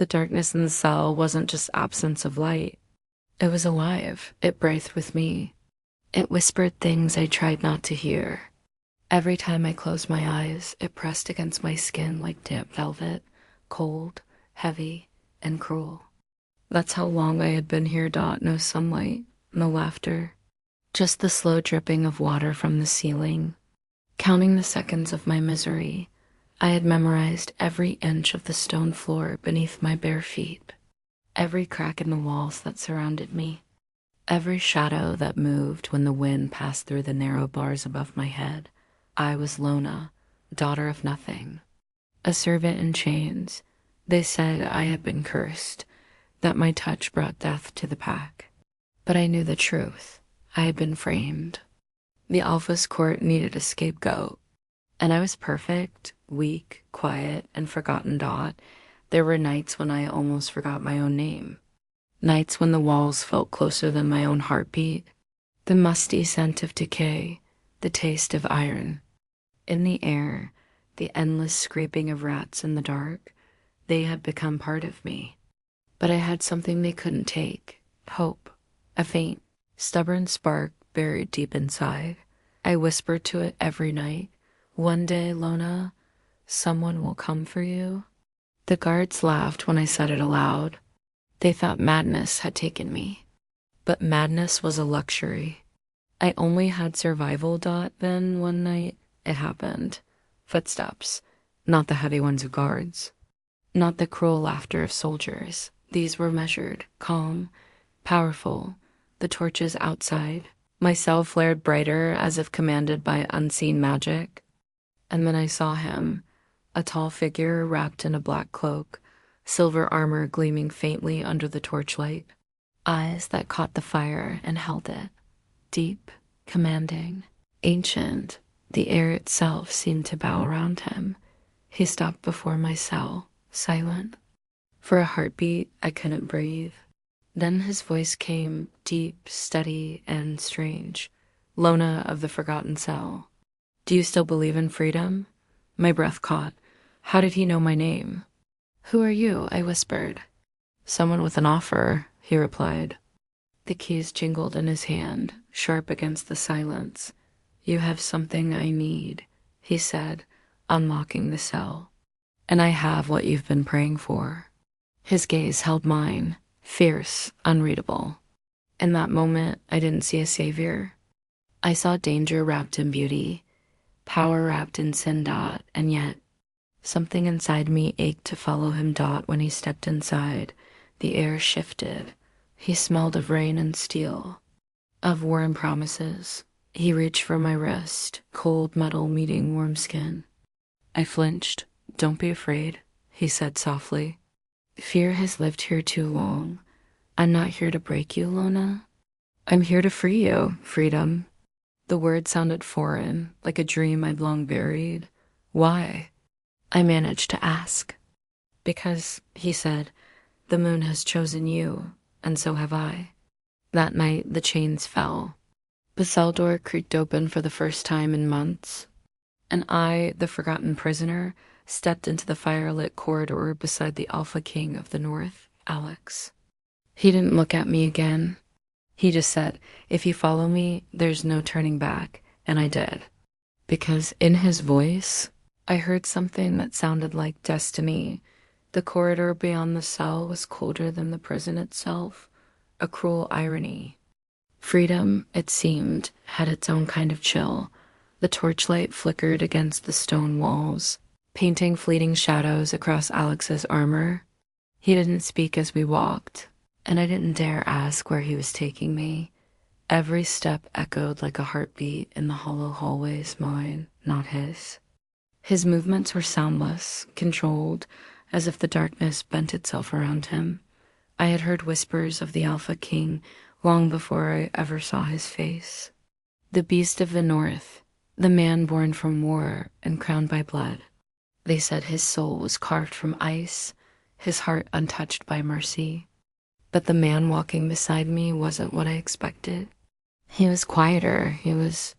The darkness in the cell wasn't just absence of light. It was alive. It breathed with me. It whispered things I tried not to hear. Every time I closed my eyes, it pressed against my skin like damp velvet, cold, heavy, and cruel. That's how long I had been here. No sunlight, no laughter, just the slow dripping of water from the ceiling. Counting the seconds of my misery, I had memorized every inch of the stone floor beneath my bare feet, every crack in the walls that surrounded me, every shadow that moved when the wind passed through the narrow bars above my head. I was Lona, daughter of nothing, a servant in chains. They said I had been cursed, that my touch brought death to the pack. But I knew the truth. I had been framed. The Alpha's court needed a scapegoat, and I was perfect, weak, quiet, and forgotten. There were nights when I almost forgot my own name. Nights when the walls felt closer than my own heartbeat. The musty scent of decay, the taste of iron. In the air, the endless scraping of rats in the dark. They had become part of me. But I had something they couldn't take. Hope. A faint, stubborn spark buried deep inside. I whispered to it every night. One day, Lona, someone will come for you. The guards laughed when I said it aloud. They thought madness had taken me. But madness was a luxury. I only had survival. Then one night, it happened. Footsteps, not the heavy ones of guards, not the cruel laughter of soldiers. These were measured, calm, powerful. The torches outside. My cell flared brighter as if commanded by unseen magic. And then I saw him, a tall figure wrapped in a black cloak, silver armor gleaming faintly under the torchlight, eyes that caught the fire and held it, deep, commanding, ancient. The air itself seemed to bow around him. He stopped before my cell, silent. For a heartbeat, I couldn't breathe. Then his voice came, deep, steady, and strange. Lona of the forgotten cell. Do you still believe in freedom? My breath caught. How did he know my name? Who are you? I whispered. Someone with an offer, he replied. The keys jingled in his hand, sharp against the silence. You have something I need, he said, unlocking the cell. And I have what you've been praying for. His gaze held mine, fierce, unreadable. In that moment, I didn't see a savior. I saw danger wrapped in beauty, power wrapped in sin. And yet, something inside me ached to follow him. When he stepped inside, the air shifted. He smelled of rain and steel, of war and promises. He reached for my wrist, cold metal meeting warm skin. I flinched. Don't be afraid, he said softly. Fear has lived here too long. I'm not here to break you, Lona. I'm here to free you, freedom. The word sounded foreign, like a dream I'd long buried. Why? I managed to ask. Because, he said, the moon has chosen you, and so have I. That night, the chains fell. The cell door creaked open for the first time in months, and I, the forgotten prisoner, stepped into the firelit corridor beside the Alpha King of the North, Alex. He didn't look at me again. He just said, if you follow me, there's no turning back, and I did. Because in his voice, I heard something that sounded like destiny. The corridor beyond the cell was colder than the prison itself, a cruel irony. Freedom, it seemed, had its own kind of chill. The torchlight flickered against the stone walls, painting fleeting shadows across Alex's armor. He didn't speak as we walked, and I didn't dare ask where he was taking me. Every step echoed like a heartbeat in the hollow hallways, mine, not his. His movements were soundless, controlled, as if the darkness bent itself around him. I had heard whispers of the Alpha King long before I ever saw his face. The beast of the North, the man born from war and crowned by blood. They said his soul was carved from ice, his heart untouched by mercy. But the man walking beside me wasn't what I expected. He was quieter, he was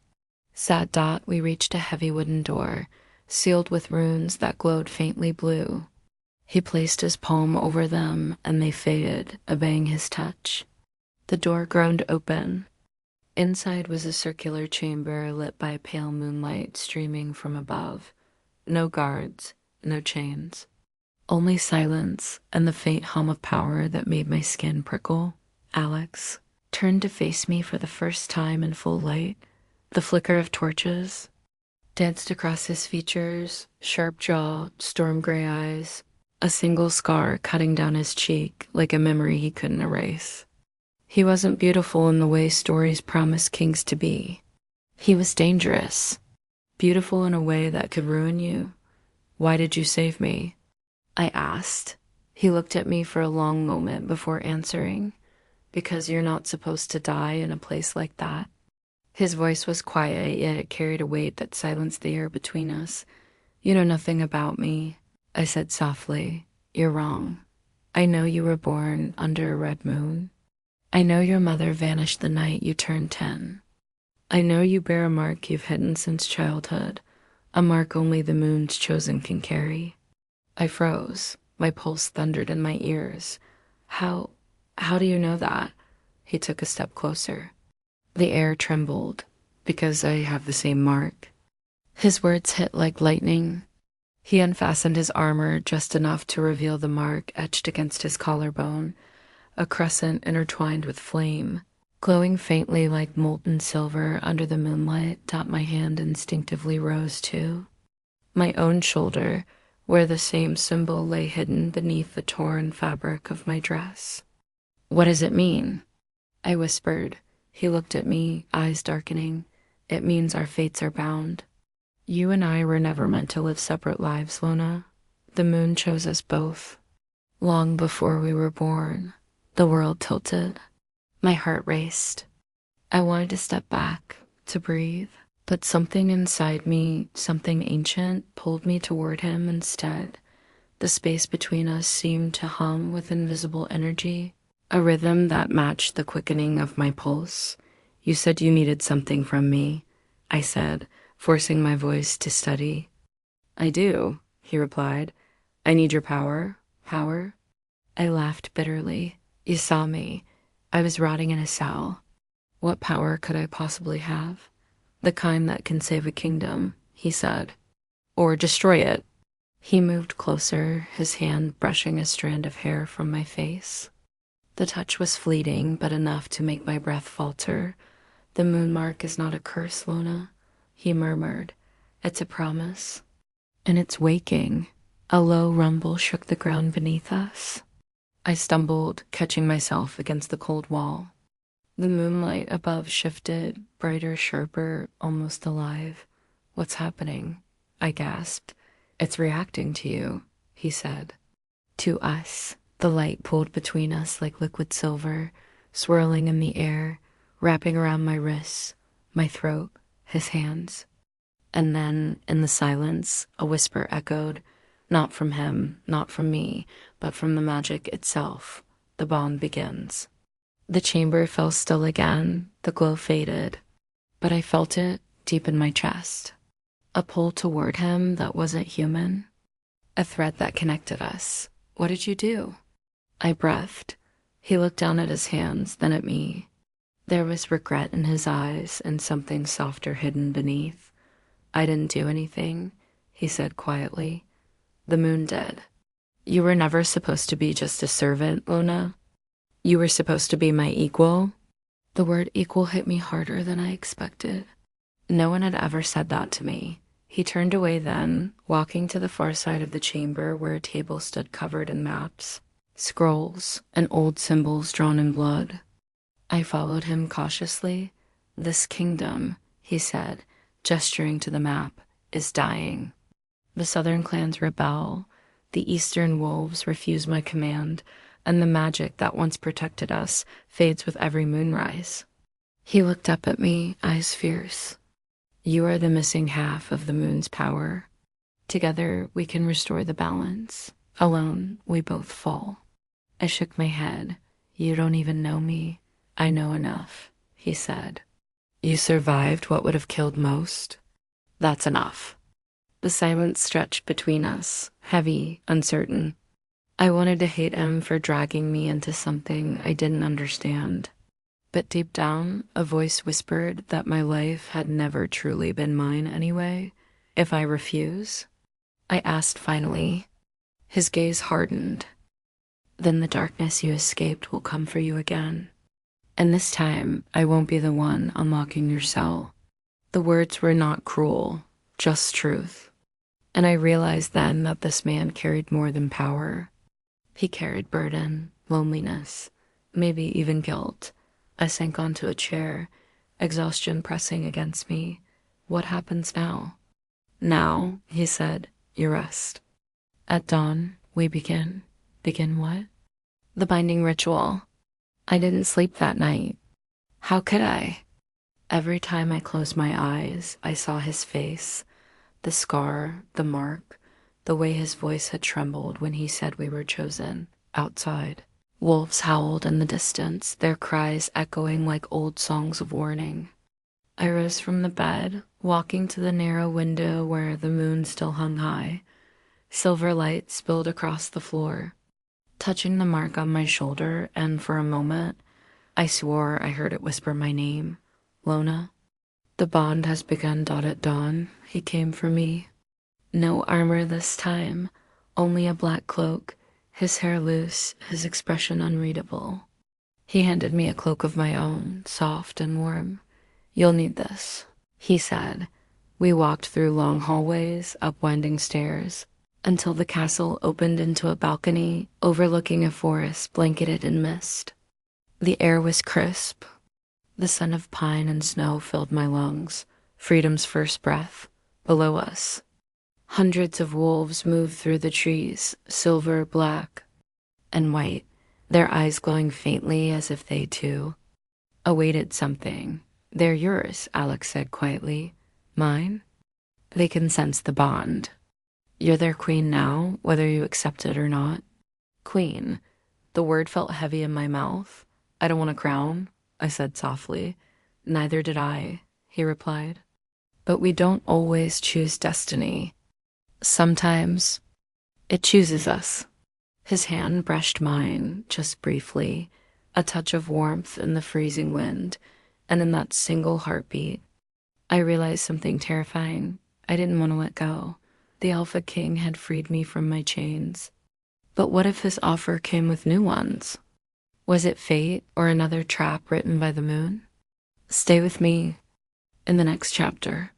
sad. We reached a heavy wooden door, sealed with runes that glowed faintly blue. He placed his palm over them, and they faded, obeying his touch. The door groaned open. Inside was a circular chamber lit by pale moonlight streaming from above. No guards, no chains. Only silence and the faint hum of power that made my skin prickle. Alex turned to face me for the first time in full light. The flicker of torches danced across his features, sharp jaw, storm gray eyes, a single scar cutting down his cheek like a memory he couldn't erase. He wasn't beautiful in the way stories promise kings to be. He was dangerous, beautiful in a way that could ruin you. Why did you save me? I asked. He looked at me for a long moment before answering. Because you're not supposed to die in a place like that. His voice was quiet, yet it carried a weight that silenced the air between us. You know nothing about me, I said softly. You're wrong. I know you were born under a red moon. I know your mother vanished the night you turned 10. I know you bear a mark you've hidden since childhood, a mark only the moon's chosen can carry. I froze. My pulse thundered in my ears. How do you know that? He took a step closer. The air trembled, because I have the same mark. His words hit like lightning. He unfastened his armor just enough to reveal the mark etched against his collarbone, a crescent intertwined with flame, glowing faintly like molten silver under the moonlight that my hand instinctively rose to. My own shoulder, where the same symbol lay hidden beneath the torn fabric of my dress. What does it mean? I whispered. He looked at me, eyes darkening. It means our fates are bound. You and I were never meant to live separate lives, Lona. The moon chose us both. Long before we were born, the world tilted. My heart raced. I wanted to step back, to breathe, but something inside me, something ancient, pulled me toward him instead. The space between us seemed to hum with invisible energy, a rhythm that matched the quickening of my pulse. You said you needed something from me, I said, forcing my voice to steady. I do, he replied. I need your power. Power? I laughed bitterly. You saw me. I was rotting in a cell. What power could I possibly have? The kind that can save a kingdom, he said. Or destroy it. He moved closer, his hand brushing a strand of hair from my face. The touch was fleeting, but enough to make my breath falter. The moon mark is not a curse, Lona, he murmured. It's a promise. And it's waking. A low rumble shook the ground beneath us. I stumbled, catching myself against the cold wall. The moonlight above shifted, brighter, sharper, almost alive. What's happening? I gasped. It's reacting to you, he said. To us. The light pulled between us like liquid silver, swirling in the air, wrapping around my wrists, my throat, his hands. And then, in the silence, a whisper echoed, not from him, not from me, but from the magic itself. The bond begins. The chamber fell still again, the glow faded, but I felt it deep in my chest. A pull toward him that wasn't human. A thread that connected us. What did you do? I breathed. He looked down at his hands, then at me. There was regret in his eyes and something softer hidden beneath. I didn't do anything, he said quietly. The moon did. You were never supposed to be just a servant, Lona. You were supposed to be my equal. The word equal hit me harder than I expected. No one had ever said that to me. He turned away then, walking to the far side of the chamber where a table stood covered in maps, scrolls, and old symbols drawn in blood. I followed him cautiously. This kingdom, he said, gesturing to the map, is dying. The southern clans rebel, the eastern wolves refuse my command, and the magic that once protected us fades with every moonrise. He looked up at me, eyes fierce. You are the missing half of the moon's power. Together we can restore the balance. Alone, we both fall. I shook my head. You don't even know me. I know enough, he said. You survived what would have killed most. That's enough. The silence stretched between us, heavy, uncertain. I wanted to hate him for dragging me into something I didn't understand. But deep down, a voice whispered that my life had never truly been mine anyway. If I refuse, I asked finally. His gaze hardened. Then the darkness you escaped will come for you again. And this time, I won't be the one unlocking your cell. The words were not cruel, just truth. And I realized then that this man carried more than power. He carried burden, loneliness, maybe even guilt. I sank onto a chair, exhaustion pressing against me. What happens now? Now, he said, you rest. At dawn, we begin. Begin what? The binding ritual. I didn't sleep that night. How could I? Every time I closed my eyes, I saw his face, the scar, the mark, the way his voice had trembled when he said we were chosen. Outside, wolves howled in the distance, their cries echoing like old songs of warning. I rose from the bed, walking to the narrow window where the moon still hung high. Silver light spilled across the floor, touching the mark on my shoulder, and for a moment, I swore I heard it whisper my name, Lona. The bond has begun. At dawn, he came for me. No armor this time, only a black cloak, his hair loose, his expression unreadable. He handed me a cloak of my own, soft and warm. You'll need this, he said. We walked through long hallways, up winding stairs, until the castle opened into a balcony overlooking a forest blanketed in mist. The air was crisp. The scent of pine and snow filled my lungs, freedom's first breath. Below us, hundreds of wolves moved through the trees, silver, black, and white, their eyes glowing faintly as if they, too, awaited something. They're yours, Alex said quietly. Mine? They can sense the bond. You're their queen now, whether you accept it or not. Queen. The word felt heavy in my mouth. I don't want a crown, I said softly. Neither did I, he replied. But we don't always choose destiny. Sometimes it chooses us. His hand brushed mine, just briefly, a touch of warmth in the freezing wind, and in that single heartbeat, I realized something terrifying. I didn't want to let go. The Alpha King had freed me from my chains. But what if his offer came with new ones? Was it fate or another trap written by the moon? Stay with me in the next chapter.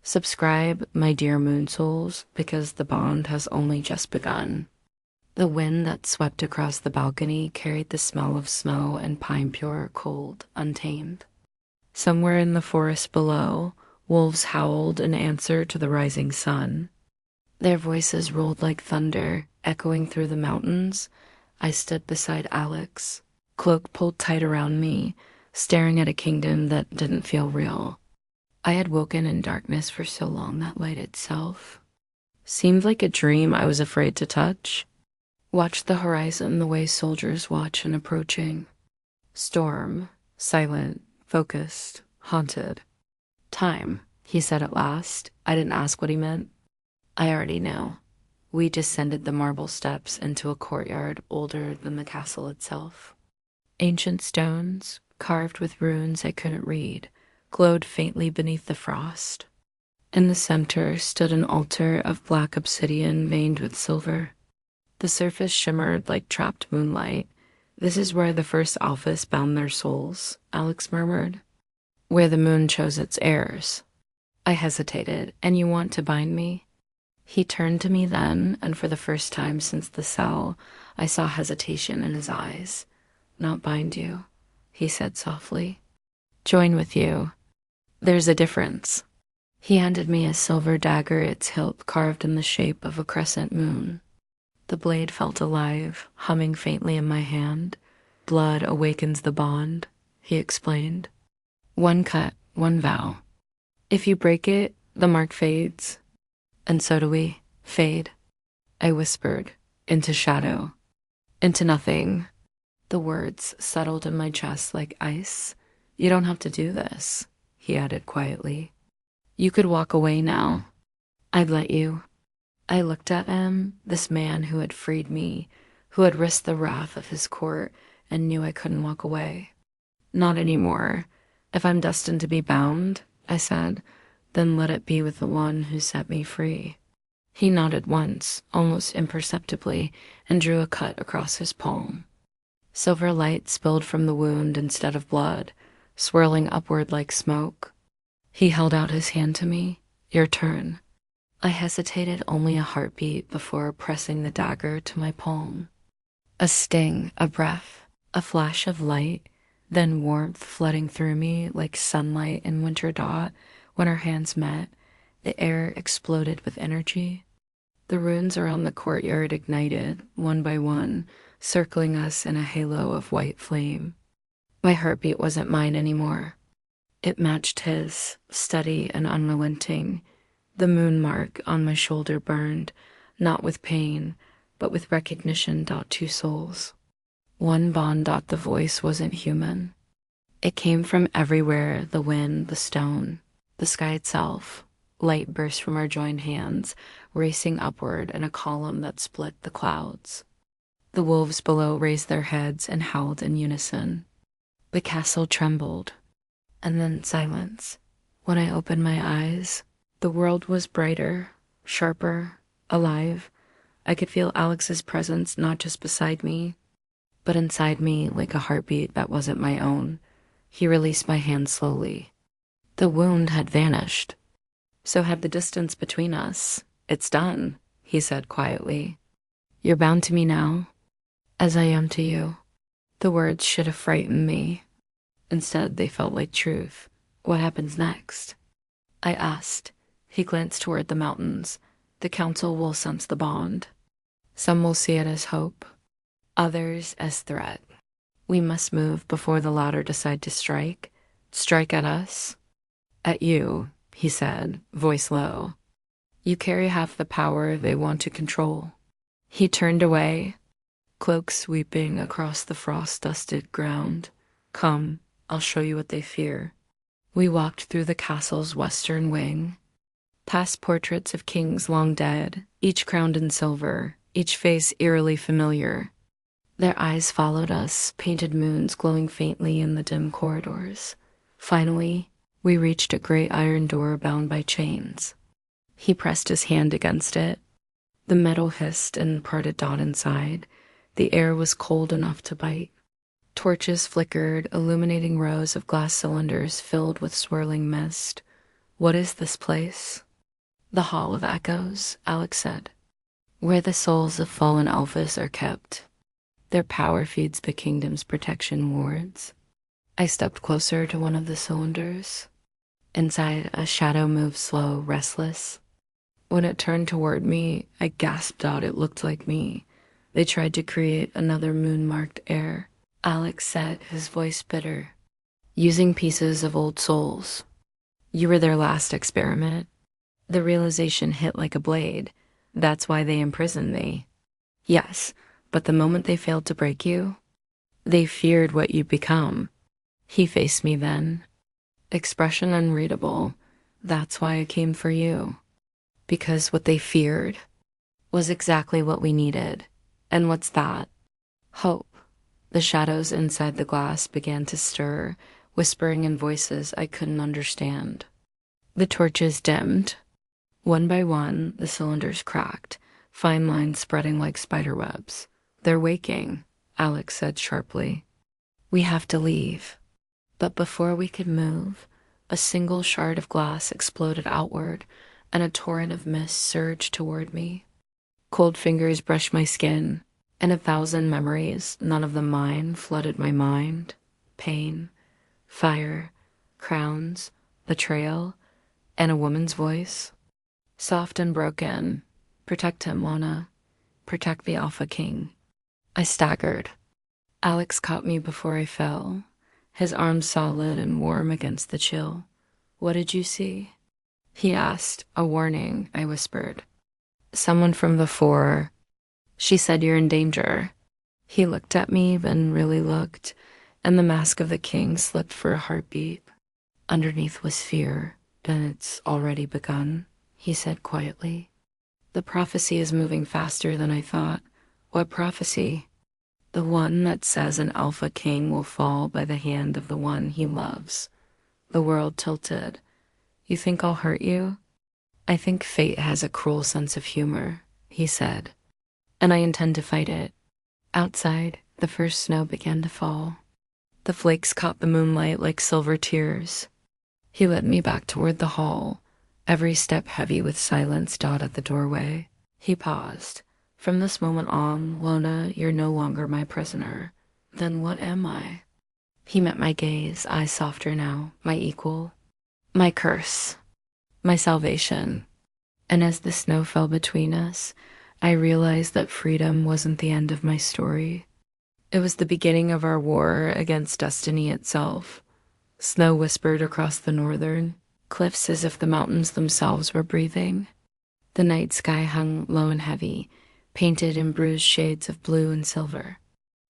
Subscribe, my dear moon souls, because the bond has only just begun. The wind that swept across the balcony carried the smell of snow and pine, pure, cold, untamed. Somewhere in the forest below, wolves howled in answer to the rising sun. Their voices rolled like thunder, echoing through the mountains. I stood beside Alex, cloak pulled tight around me, staring at a kingdom that didn't feel real. I had woken in darkness for so long that light itself seemed like a dream I was afraid to touch. Watched the horizon the way soldiers watch an approaching storm, silent, focused, haunted. Time, he said at last. I didn't ask what he meant. I already knew. We descended the marble steps into a courtyard older than the castle itself. Ancient stones, carved with runes I couldn't read, glowed faintly beneath the frost. In the center stood an altar of black obsidian veined with silver. The surface shimmered like trapped moonlight. This is where the first Alphas bound their souls, Alex murmured. Where the moon chose its heirs. I hesitated. And you want to bind me? He turned to me then, and for the first time since the cell, I saw hesitation in his eyes. Not bind you, he said softly. Join with you. There's a difference. He handed me a silver dagger, its hilt carved in the shape of a crescent moon. The blade felt alive, humming faintly in my hand. Blood awakens the bond, he explained. One cut, one vow. If you break it, the mark fades. And so do we. Fade. I whispered. Into shadow. Into nothing. The words settled in my chest like ice. You don't have to do this, he added quietly. You could walk away now. I'd let you. I looked at him, this man who had freed me, who had risked the wrath of his court and knew I couldn't walk away. Not anymore. If I'm destined to be bound, I said, then let it be with the one who set me free. He nodded once, almost imperceptibly, and drew a cut across his palm. Silver light spilled from the wound instead of blood, swirling upward like smoke. He held out his hand to me. Your turn. I hesitated only a heartbeat before pressing the dagger to my palm. A sting, a breath, a flash of light, then warmth flooding through me like sunlight in winter dot. When our hands met, the air exploded with energy. The runes around the courtyard ignited, one by one, circling us in a halo of white flame. My heartbeat wasn't mine anymore. It matched his, steady and unrelenting. The moon mark on my shoulder burned, not with pain, but with recognition. Two souls. One bond. The voice wasn't human. It came from everywhere, the wind, the stone, the sky itself. Light burst from our joined hands, racing upward in a column that split the clouds. The wolves below raised their heads and howled in unison. The castle trembled, and then silence. When I opened my eyes, the world was brighter, sharper, alive. I could feel Alex's presence not just beside me, but inside me like a heartbeat that wasn't my own. He released my hand slowly. The wound had vanished. So had the distance between us. It's done, he said quietly. You're bound to me now, as I am to you. The words should have frightened me. Instead, they felt like truth. What happens next? I asked. He glanced toward the mountains. The council will sense the bond. Some will see it as hope, others as threat. We must move before the latter decide to strike. Strike at us. At you, he said, voice low. You carry half the power they want to control. He turned away, cloak sweeping across the frost-dusted ground. Come, I'll show you what they fear. We walked through the castle's western wing, past portraits of kings long dead, each crowned in silver, each face eerily familiar. Their eyes followed us, painted moons glowing faintly in the dim corridors. Finally, we reached a great iron door bound by chains. He pressed his hand against it. The metal hissed and parted inside. The air was cold enough to bite. Torches flickered, illuminating rows of glass cylinders filled with swirling mist. What is this place? The Hall of Echoes, Alex said. Where the souls of fallen Elvis are kept. Their power feeds the kingdom's protection wards. I stepped closer to one of the cylinders. Inside, a shadow moved slow, restless. When it turned toward me, I gasped out it looked like me. They tried to create another moon-marked air. Alex said, his voice bitter. Using pieces of old souls. You were their last experiment. The realization hit like a blade. That's why they imprisoned me. Yes, but the moment they failed to break you, they feared what you'd become. He faced me then. Expression unreadable. That's why I came for you. Because what they feared was exactly what we needed. And what's that? Hope. The shadows inside the glass began to stir, whispering in voices I couldn't understand. The torches dimmed. One by one, the cylinders cracked, fine lines spreading like spiderwebs. They're waking, Alex said sharply. We have to leave. But before we could move, a single shard of glass exploded outward, and a torrent of mist surged toward me. Cold fingers brushed my skin, and 1,000 memories, none of them mine, flooded my mind. Pain, fire, crowns, betrayal, and a woman's voice. Soft and broken. Protect him, Lona. Protect the Alpha King. I staggered. Alex caught me before I fell, his arms solid and warm against the chill. What did you see? He asked. A warning, I whispered. Someone from the fore. She said you're in danger. He looked at me, then really looked, and the mask of the king slipped for a heartbeat. Underneath was fear. Then it's already begun, he said quietly. The prophecy is moving faster than I thought. What prophecy? The one that says an alpha king will fall by the hand of the one he loves. The world tilted. You think I'll hurt you? I think fate has a cruel sense of humor, he said, and I intend to fight it. Outside, the first snow began to fall. The flakes caught the moonlight like silver tears. He led me back toward the hall, every step heavy with silence dot at the doorway. He paused. From this moment on, Lona, you're no longer my prisoner. Then what am I? He met my gaze, eyes softer now, my equal. My curse. My salvation. And as the snow fell between us, I realized that freedom wasn't the end of my story. It was the beginning of our war against destiny itself. Snow whispered across the northern cliffs as if the mountains themselves were breathing. The night sky hung low and heavy, painted in bruised shades of blue and silver.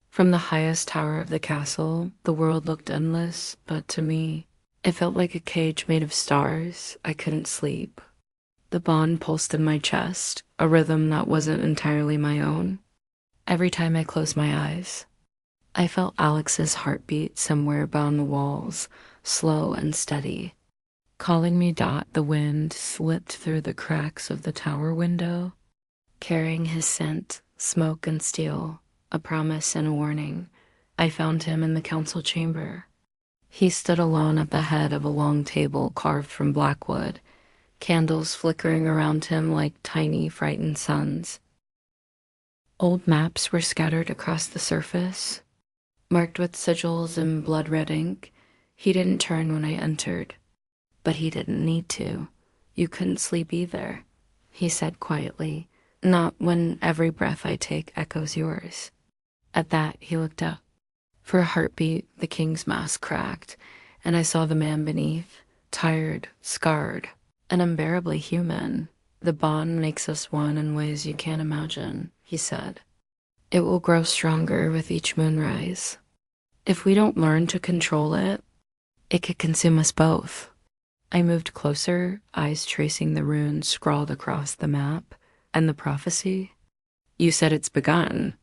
From the highest tower of the castle, the world looked endless, but to me, it felt like a cage made of stars. I couldn't sleep. The bond pulsed in my chest, a rhythm that wasn't entirely my own. Every time I closed my eyes, I felt Alex's heartbeat somewhere beyond the walls, slow and steady. Calling me Dot, the wind slipped through the cracks of the tower window, carrying his scent, smoke and steel, a promise and a warning. I found him in the council chamber. He stood alone at the head of a long table carved from blackwood, candles flickering around him like tiny, frightened suns. Old maps were scattered across the surface, marked with sigils and blood-red ink. He didn't turn when I entered, but he didn't need to. You couldn't sleep either, he said quietly. Not when every breath I take echoes yours. At that, he looked up. For a heartbeat, the king's mask cracked, and I saw the man beneath, tired, scarred, and unbearably human. The bond makes us one in ways you can't imagine, he said. It will grow stronger with each moonrise. If we don't learn to control it, it could consume us both. I moved closer, eyes tracing the runes scrawled across the map. And the prophecy? You said it's begun.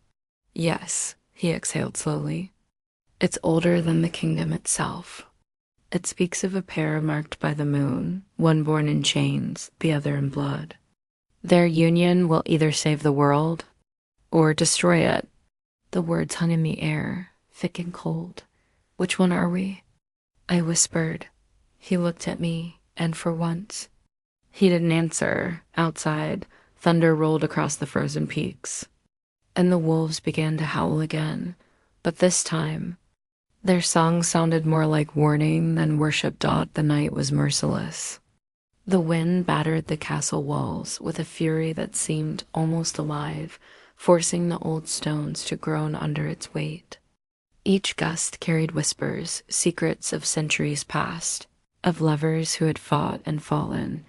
Yes, he exhaled slowly. It's older than the kingdom itself. It speaks of a pair marked by the moon, one born in chains, the other in blood. Their union will either save the world or destroy it. The words hung in the air, thick and cold. Which one are we? I whispered. He looked at me, and for once, he didn't answer. Outside, thunder rolled across the frozen peaks, and the wolves began to howl again. But this time, their song sounded more like warning than worship. The night was merciless. The wind battered the castle walls with a fury that seemed almost alive, forcing the old stones to groan under its weight. Each gust carried whispers, secrets of centuries past, of lovers who had fought and fallen,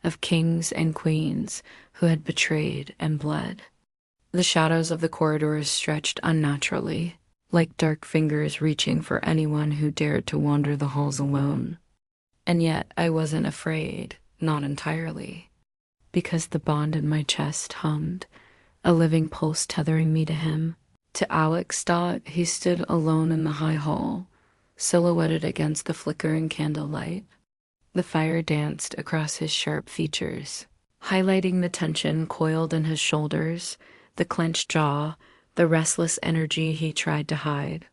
of kings and queens who had betrayed and bled. The shadows of the corridors stretched unnaturally, like dark fingers reaching for anyone who dared to wander the halls alone. And yet I wasn't afraid, not entirely, because the bond in my chest hummed, a living pulse tethering me to him. To Alex, he stood alone in the high hall, silhouetted against the flickering candlelight. The fire danced across his sharp features, highlighting the tension coiled in his shoulders, the clenched jaw, the restless energy he tried to hide.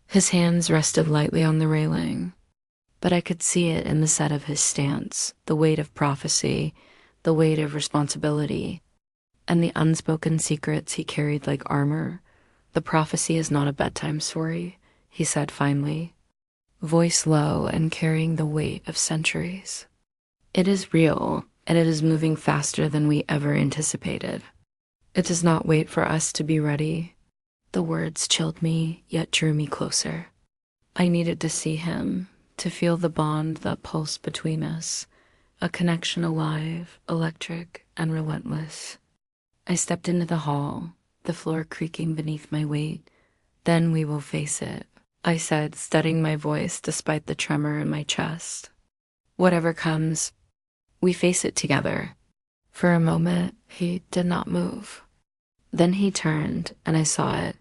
His hands rested lightly on the railing, but I could see it in the set of his stance, the weight of prophecy, the weight of responsibility, and the unspoken secrets he carried like armor. The prophecy is not a bedtime story, he said finally, voice low and carrying the weight of centuries. It is real, and it is moving faster than we ever anticipated. It does not wait for us to be ready. The words chilled me, yet drew me closer. I needed to see him, to feel the bond that pulsed between us, a connection alive, electric, and relentless. I stepped into the hall, the floor creaking beneath my weight. Then we will face it, I said, steadying my voice despite the tremor in my chest. Whatever comes, we face it together. For a moment, he did not move. Then he turned, and I saw it,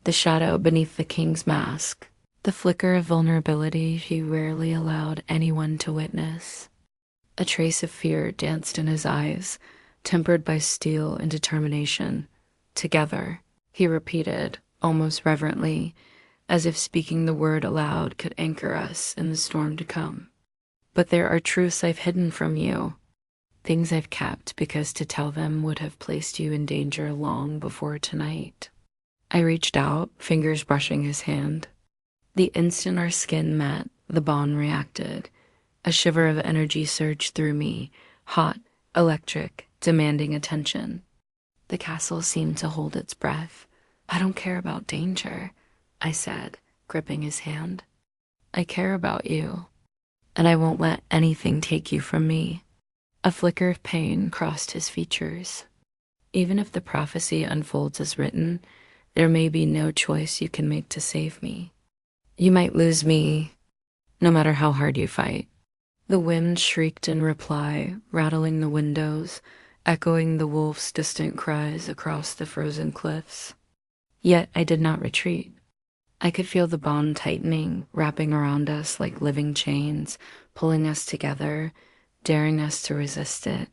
the shadow beneath the king's mask, the flicker of vulnerability he rarely allowed anyone to witness. A trace of fear danced in his eyes, tempered by steel and determination. Together, he repeated, almost reverently, as if speaking the word aloud could anchor us in the storm to come. But there are truths I've hidden from you, things I've kept because to tell them would have placed you in danger long before tonight. I reached out, fingers brushing his hand. The instant our skin met, the bond reacted. A shiver of energy surged through me, hot, electric, demanding attention. The castle seemed to hold its breath. I don't care about danger, I said, gripping his hand. I care about you, and I won't let anything take you from me. A flicker of pain crossed his features. Even if the prophecy unfolds as written, there may be no choice you can make to save me. You might lose me, no matter how hard you fight. The wind shrieked in reply, rattling the windows, echoing the wolf's distant cries across the frozen cliffs. Yet I did not retreat. I could feel the bond tightening, wrapping around us like living chains, pulling us together, daring us to resist it.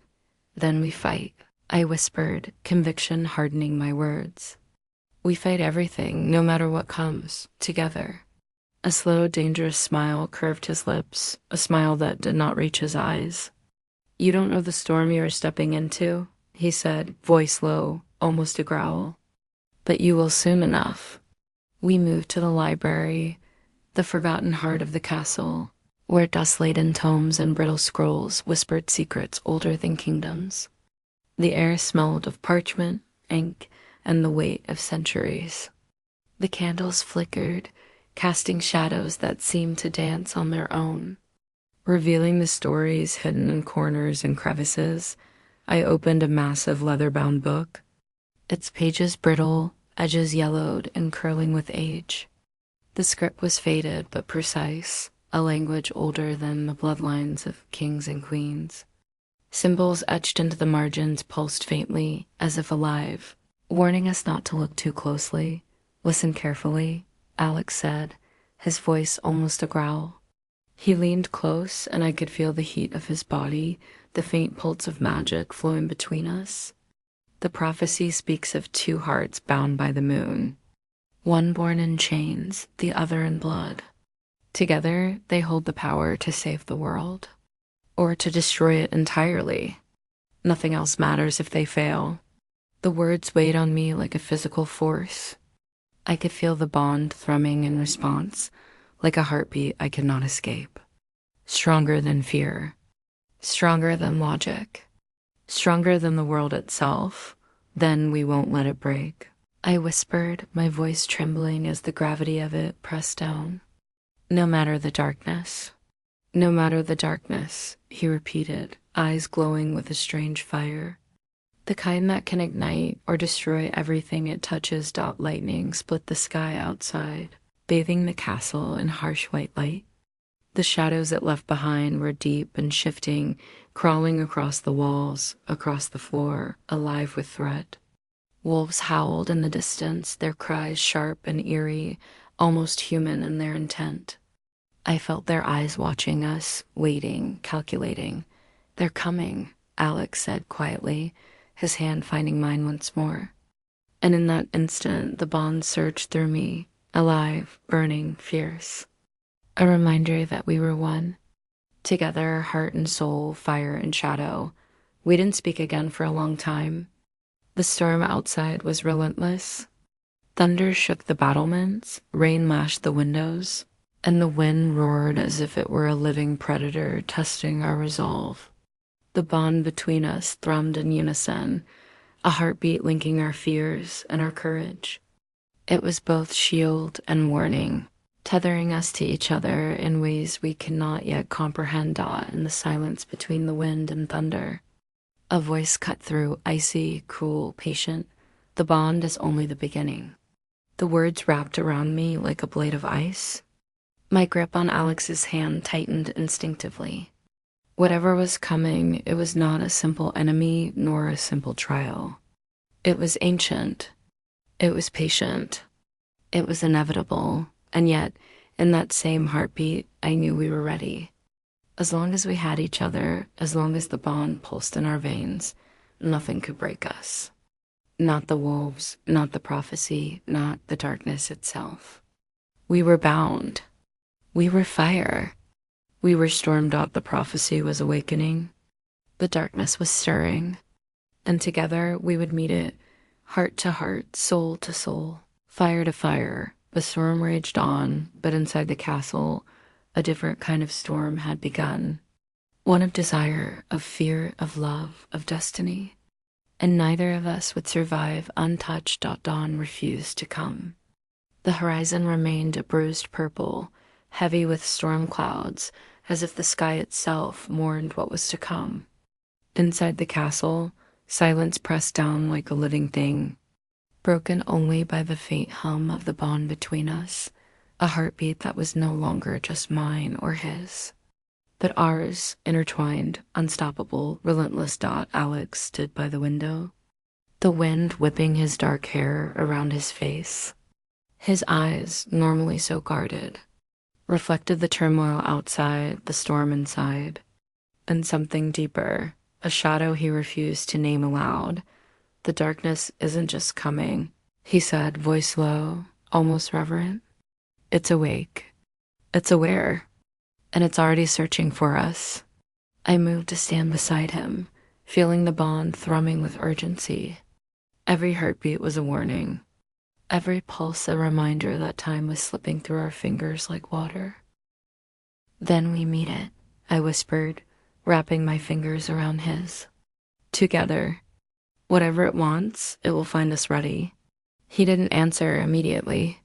Then we fight, I whispered, conviction hardening my words. We fight everything, no matter what comes, together. A slow, dangerous smile curved his lips, a smile that did not reach his eyes. You don't know the storm you are stepping into, he said, voice low, almost a growl. But you will soon enough. We moved to the library, the forgotten heart of the castle, where dust-laden tomes and brittle scrolls whispered secrets older than kingdoms. The air smelled of parchment, ink, and the weight of centuries. The candles flickered, casting shadows that seemed to dance on their own. Revealing the stories hidden in corners and crevices, I opened a massive leather-bound book, its pages brittle, edges yellowed and curling with age. The script was faded but precise, a language older than the bloodlines of kings and queens. Symbols etched into the margins pulsed faintly, as if alive, warning us not to look too closely. Listen carefully, Alex said, his voice almost a growl. He leaned close, and I could feel the heat of his body, the faint pulse of magic flowing between us. The prophecy speaks of two hearts bound by the moon, one born in chains, the other in blood. Together, they hold the power to save the world, or to destroy it entirely. Nothing else matters if they fail. The words weighed on me like a physical force. I could feel the bond thrumming in response, like a heartbeat I could not escape. Stronger than fear, stronger than logic, stronger than the world itself. Then we won't let it break. I whispered, my voice trembling as the gravity of it pressed down. No matter the darkness. No matter the darkness, he repeated, eyes glowing with a strange fire. The kind that can ignite or destroy everything it touches. Lightning split the sky outside, bathing the castle in harsh white light. The shadows it left behind were deep and shifting, crawling across the walls, across the floor, alive with threat. Wolves howled in the distance, their cries sharp and eerie, almost human in their intent. I felt their eyes watching us, waiting, calculating. They're coming, Alex said quietly, his hand finding mine once more. And in that instant, the bond surged through me, alive, burning, fierce. A reminder that we were one. Together, heart and soul, fire and shadow. We didn't speak again for a long time. The storm outside was relentless. Thunder shook the battlements, rain lashed the windows, and the wind roared as if it were a living predator testing our resolve. The bond between us thrummed in unison, a heartbeat linking our fears and our courage. It was both shield and warning, tethering us to each other in ways we cannot yet comprehend in the silence between the wind and thunder. A voice cut through, icy, cruel, patient. The bond is only the beginning. The words wrapped around me like a blade of ice. My grip on Alex's hand tightened instinctively. Whatever was coming, it was not a simple enemy nor a simple trial. It was ancient. It was patient. It was inevitable. And yet, in that same heartbeat, I knew we were ready. As long as we had each other, as long as the bond pulsed in our veins, nothing could break us. Not the wolves, not the prophecy, not the darkness itself. We were bound. We were fire. We were stormed out. The prophecy was awakening. The darkness was stirring. And together we would meet it, heart to heart, soul to soul, fire to fire. The storm raged on, but inside the castle, a different kind of storm had begun. One of desire, of fear, of love, of destiny. And neither of us would survive untouched. Dawn refused to come. The horizon remained a bruised purple, heavy with storm clouds, as if the sky itself mourned what was to come. Inside the castle, silence pressed down like a living thing, broken only by the faint hum of the bond between us, a heartbeat that was no longer just mine or his, but ours, intertwined, unstoppable, relentless. Alex stood by the window, the wind whipping his dark hair around his face. His eyes, normally so guarded, reflected the turmoil outside, the storm inside, and something deeper, a shadow he refused to name aloud. The darkness isn't just coming, he said, voice low, almost reverent. It's awake. It's aware. And it's already searching for us. I moved to stand beside him, feeling the bond thrumming with urgency. Every heartbeat was a warning. Every pulse a reminder that time was slipping through our fingers like water. Then we meet it, I whispered, wrapping my fingers around his. Together. Whatever it wants, it will find us ready. He didn't answer immediately.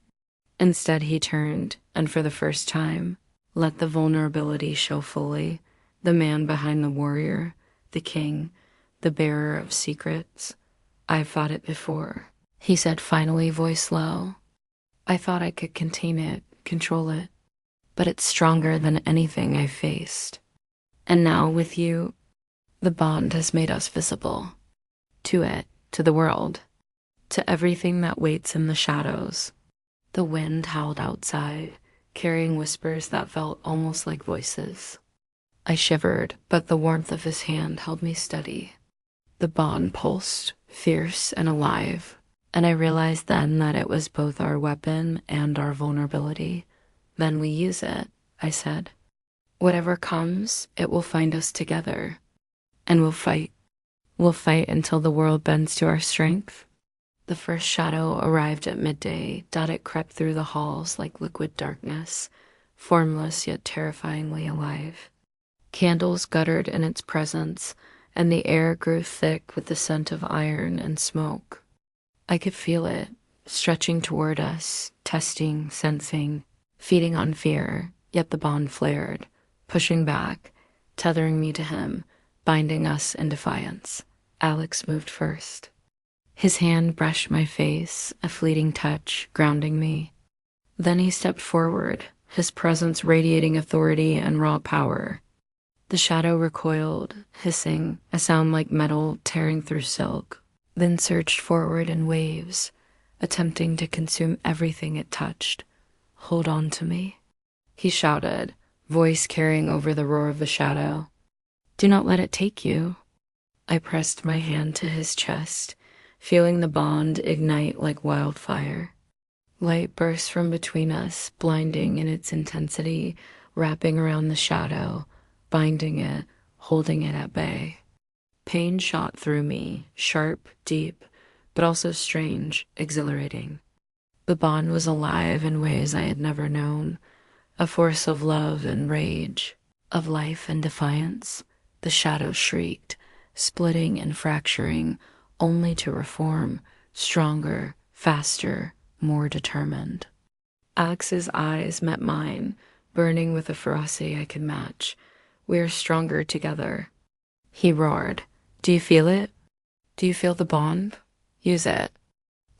Instead, he turned, and for the first time, let the vulnerability show fully, the man behind the warrior, the king, the bearer of secrets. I've fought it before, he said finally, voice low. I thought I could contain it, control it, but it's stronger than anything I faced. And now with you, the bond has made us visible. To it, to the world, to everything that waits in the shadows. The wind howled outside, carrying whispers that felt almost like voices. I shivered, but the warmth of his hand held me steady. The bond pulsed, fierce and alive, and I realized then that it was both our weapon and our vulnerability. Then we use it, I said. Whatever comes, it will find us together, and we'll fight. We'll fight until the world bends to our strength. The first shadow arrived at midday. It crept through the halls like liquid darkness, formless yet terrifyingly alive. Candles guttered in its presence, and the air grew thick with the scent of iron and smoke. I could feel it, stretching toward us, testing, sensing, feeding on fear, yet the bond flared, pushing back, tethering me to him, binding us in defiance. Alex moved first. His hand brushed my face, a fleeting touch, grounding me. Then he stepped forward, his presence radiating authority and raw power. The shadow recoiled, hissing, a sound like metal tearing through silk, then surged forward in waves, attempting to consume everything it touched. Hold on to me, he shouted, voice carrying over the roar of the shadow. Do not let it take you. I pressed my hand to his chest, feeling the bond ignite like wildfire. Light burst from between us, blinding in its intensity, wrapping around the shadow, binding it, holding it at bay. Pain shot through me, sharp, deep, but also strange, exhilarating. The bond was alive in ways I had never known, a force of love and rage, of life and defiance. The shadow shrieked, splitting and fracturing, only to reform, stronger, faster, more determined. Alex's eyes met mine, burning with a ferocity I could match. We are stronger together. He roared. Do you feel it? Do you feel the bond? Use it.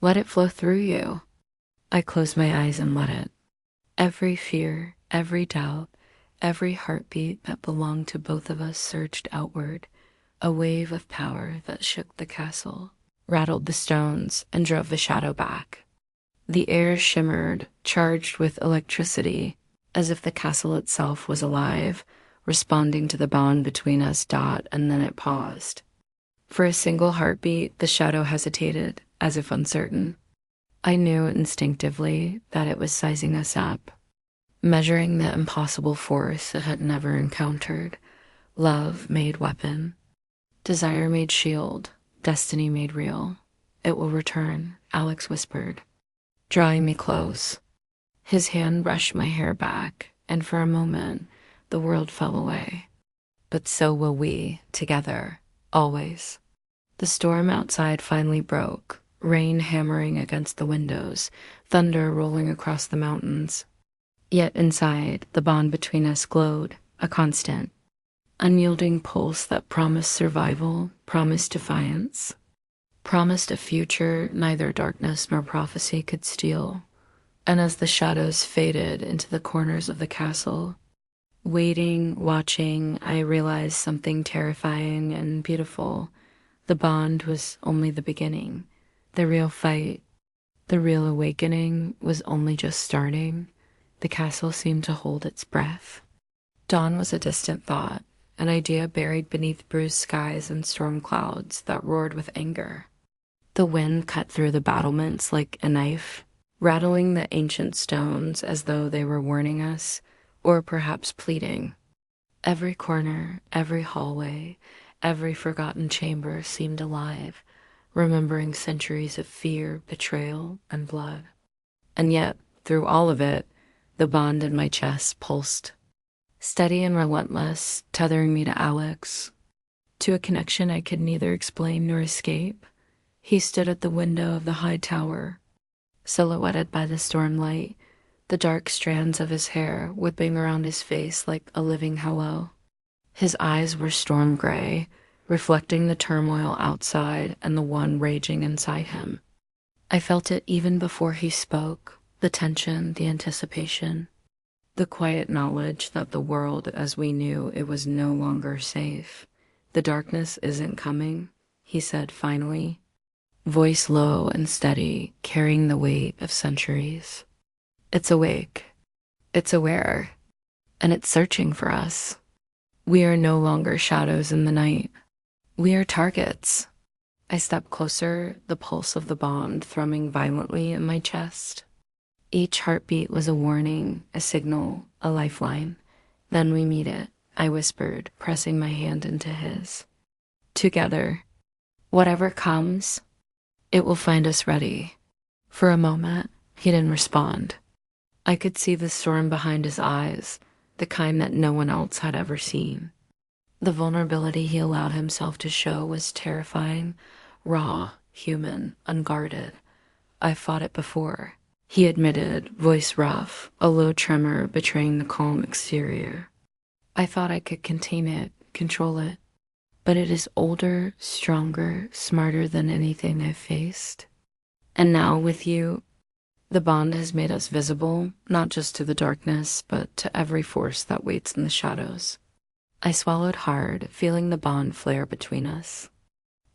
Let it flow through you. I closed my eyes and let it. Every fear, every doubt, every heartbeat that belonged to both of us surged outward, a wave of power that shook the castle. rattled the stones, and drove the shadow back. The air shimmered, charged with electricity, as if the castle itself was alive, responding to the bond between us. And then it paused. For a single heartbeat, the shadow hesitated, as if uncertain. I knew instinctively that it was sizing us up, measuring the impossible force it had never encountered. Love made weapon, desire made shield, destiny made real. It will return, Alex whispered, drawing me close. His hand brushed my hair back, and for a moment, the world fell away. But so will we, together, always. The storm outside finally broke, rain hammering against the windows, thunder rolling across the mountains. Yet inside, the bond between us glowed, a constant, unyielding pulse that promised survival, promised defiance, promised a future neither darkness nor prophecy could steal. And as the shadows faded into the corners of the castle, waiting, watching, I realized something terrifying and beautiful. The bond was only the beginning. The real fight, the real awakening was only just starting. The castle seemed to hold its breath. Dawn was a distant thought, an idea buried beneath bruised skies and storm clouds that roared with anger. The wind cut through the battlements like a knife, rattling the ancient stones as though they were warning us, or perhaps pleading. Every corner, every hallway, every forgotten chamber seemed alive, remembering centuries of fear, betrayal, and blood. And yet, through all of it, the bond in my chest pulsed, steady and relentless, tethering me to Alex, to a connection I could neither explain nor escape. He stood at the window of the high tower, silhouetted by the storm light, the dark strands of his hair whipping around his face like a living hello. His eyes were storm gray, reflecting the turmoil outside and the one raging inside him. I felt it even before he spoke, the tension, the anticipation, the quiet knowledge that the world as we knew it was no longer safe. The darkness isn't coming, he said finally, voice low and steady, carrying the weight of centuries. It's awake, it's aware, and it's searching for us. We are no longer shadows in the night. We are targets. I stepped closer, the pulse of the bond thrumming violently in my chest. Each heartbeat was a warning, a signal, a lifeline. Then we meet it, I whispered, pressing my hand into his. Together, whatever comes, it will find us ready. For a moment, he didn't respond. I could see the storm behind his eyes, the kind that no one else had ever seen. The vulnerability he allowed himself to show was terrifying, raw, human, unguarded. I fought it before, he admitted, voice rough, a low tremor betraying the calm exterior. I thought I could contain it, control it, but it is older, stronger, smarter than anything I've faced. And now with you, the bond has made us visible, not just to the darkness, but to every force that waits in the shadows. I swallowed hard, feeling the bond flare between us.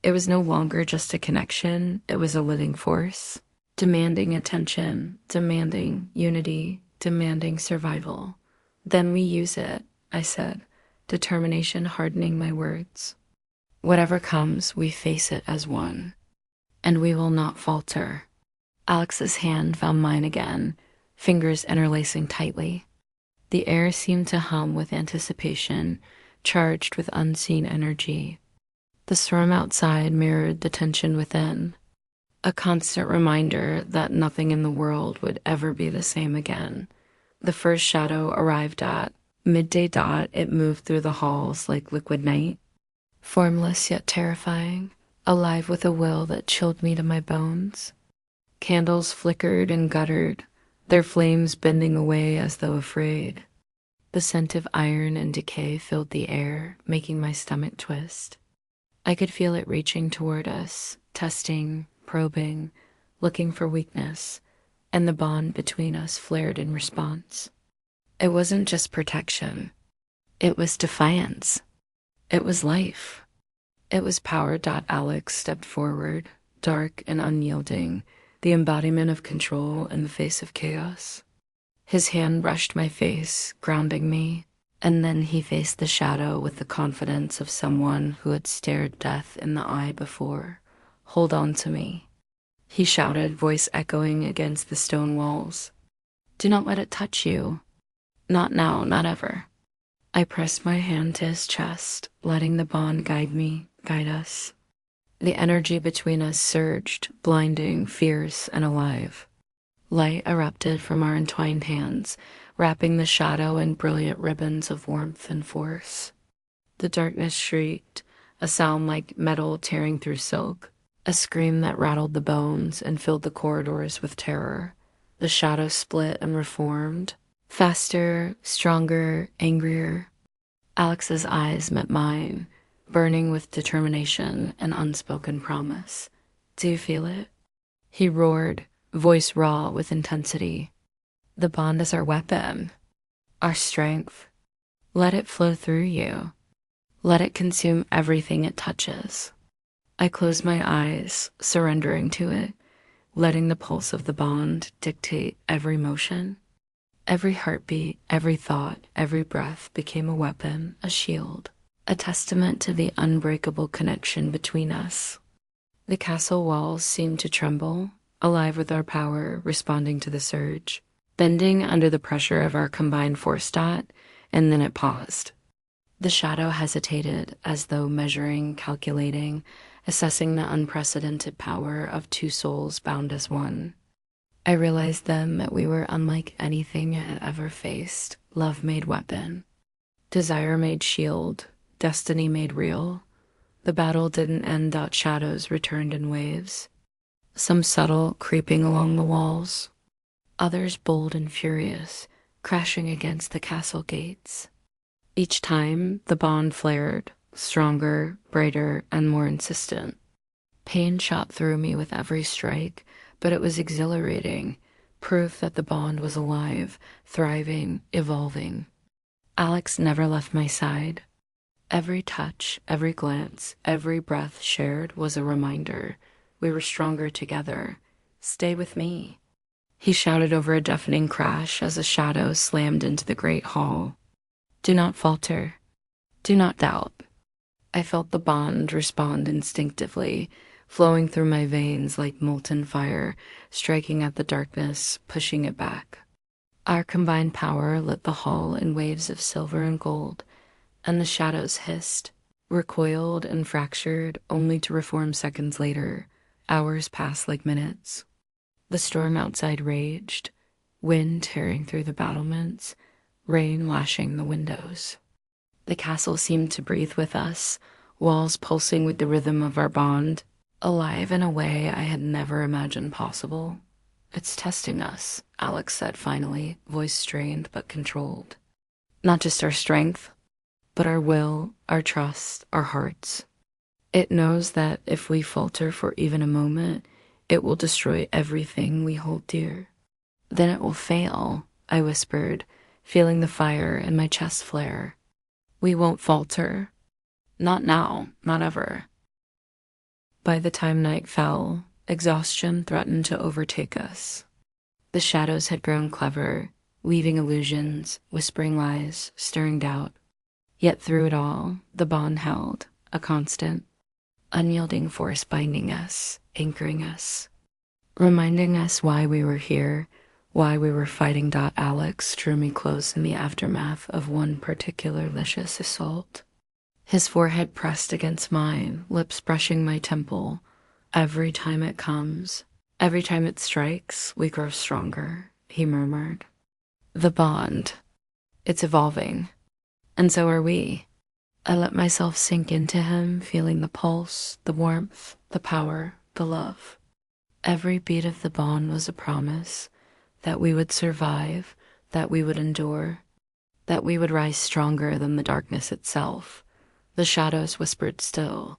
It was no longer just a connection, it was a living force, demanding attention, demanding unity, demanding survival. Then we use it, I said, determination hardening my words. Whatever comes, we face it as one, and we will not falter. Alex's hand found mine again, fingers interlacing tightly. The air seemed to hum with anticipation, charged with unseen energy. The storm outside mirrored the tension within, a constant reminder that nothing in the world would ever be the same again. The first shadow arrived at midday. It moved through the halls like liquid night, formless yet terrifying, alive with a will that chilled me to my bones. Candles flickered and guttered, their flames bending away as though afraid. The scent of iron and decay filled the air, making my stomach twist. I could feel it reaching toward us, testing, probing, looking for weakness, and the bond between us flared in response. It wasn't just protection. It was defiance. It was life. It was power. Alex stepped forward, dark and unyielding, the embodiment of control in the face of chaos. His hand brushed my face, grounding me, and then he faced the shadow with the confidence of someone who had stared death in the eye before. "Hold on to me," he shouted, voice echoing against the stone walls. "Do not let it touch you. Not now, not ever." I pressed my hand to his chest, letting the bond guide us. The energy between us surged, blinding, fierce, and alive. Light erupted from our entwined hands, wrapping the shadow in brilliant ribbons of warmth and force. The darkness shrieked, a sound like metal tearing through silk, a scream that rattled the bones and filled the corridors with terror. The shadow split and reformed, faster, stronger, angrier. Alex's eyes met mine, burning with determination and unspoken promise. "Do you feel it?" he roared, voice raw with intensity. "The bond is our weapon, our strength. Let it flow through you. Let it consume everything it touches." I closed my eyes, surrendering to it, letting the pulse of the bond dictate every motion. Every heartbeat, every thought, every breath became a weapon, a shield, a testament to the unbreakable connection between us. The castle walls seemed to tremble, alive with our power, responding to the surge, bending under the pressure of our combined force dot, and then it paused. The shadow hesitated, as though measuring, calculating, assessing the unprecedented power of two souls bound as one. I realized then that we were unlike anything I had ever faced. Love made weapon, desire made shield, destiny made real. The battle didn't end out. Shadows returned in waves, some subtle, creeping along the walls, others bold and furious, crashing against the castle gates. Each time, the bond flared, stronger, brighter, and more insistent. Pain shot through me with every strike, but it was exhilarating, proof that the bond was alive, thriving, evolving. Alex never left my side. Every touch, every glance, every breath shared was a reminder. We were stronger together. "Stay with me," he shouted over a deafening crash as a shadow slammed into the great hall. "Do not falter. Do not doubt." I felt the bond respond instinctively, flowing through my veins like molten fire, striking at the darkness, pushing it back. Our combined power lit the hall in waves of silver and gold, and the shadows hissed, recoiled and fractured, only to reform seconds later. Hours passed like minutes. The storm outside raged, wind tearing through the battlements, rain lashing the windows. The castle seemed to breathe with us, walls pulsing with the rhythm of our bond, alive in a way I had never imagined possible. "It's testing us," Alex said finally, voice strained but controlled. "Not just our strength, but our will, our trust, our hearts. It knows that if we falter for even a moment, it will destroy everything we hold dear." "Then it will fail," I whispered, feeling the fire in my chest flare. "We won't falter. Not now, not ever." By the time night fell, exhaustion threatened to overtake us. The shadows had grown clever, weaving illusions, whispering lies, stirring doubt. Yet through it all, the bond held, a constant, unyielding force binding us, anchoring us, reminding us why we were here, why we were fighting. Alex drew me close in the aftermath of one particular vicious assault. His forehead pressed against mine, lips brushing my temple. "Every time it comes, every time it strikes, we grow stronger," he murmured. "The bond, it's evolving, and so are we." I let myself sink into him, feeling the pulse, the warmth, the power, the love. Every beat of the bond was a promise that we would survive, that we would endure, that we would rise stronger than the darkness itself. The shadows whispered still,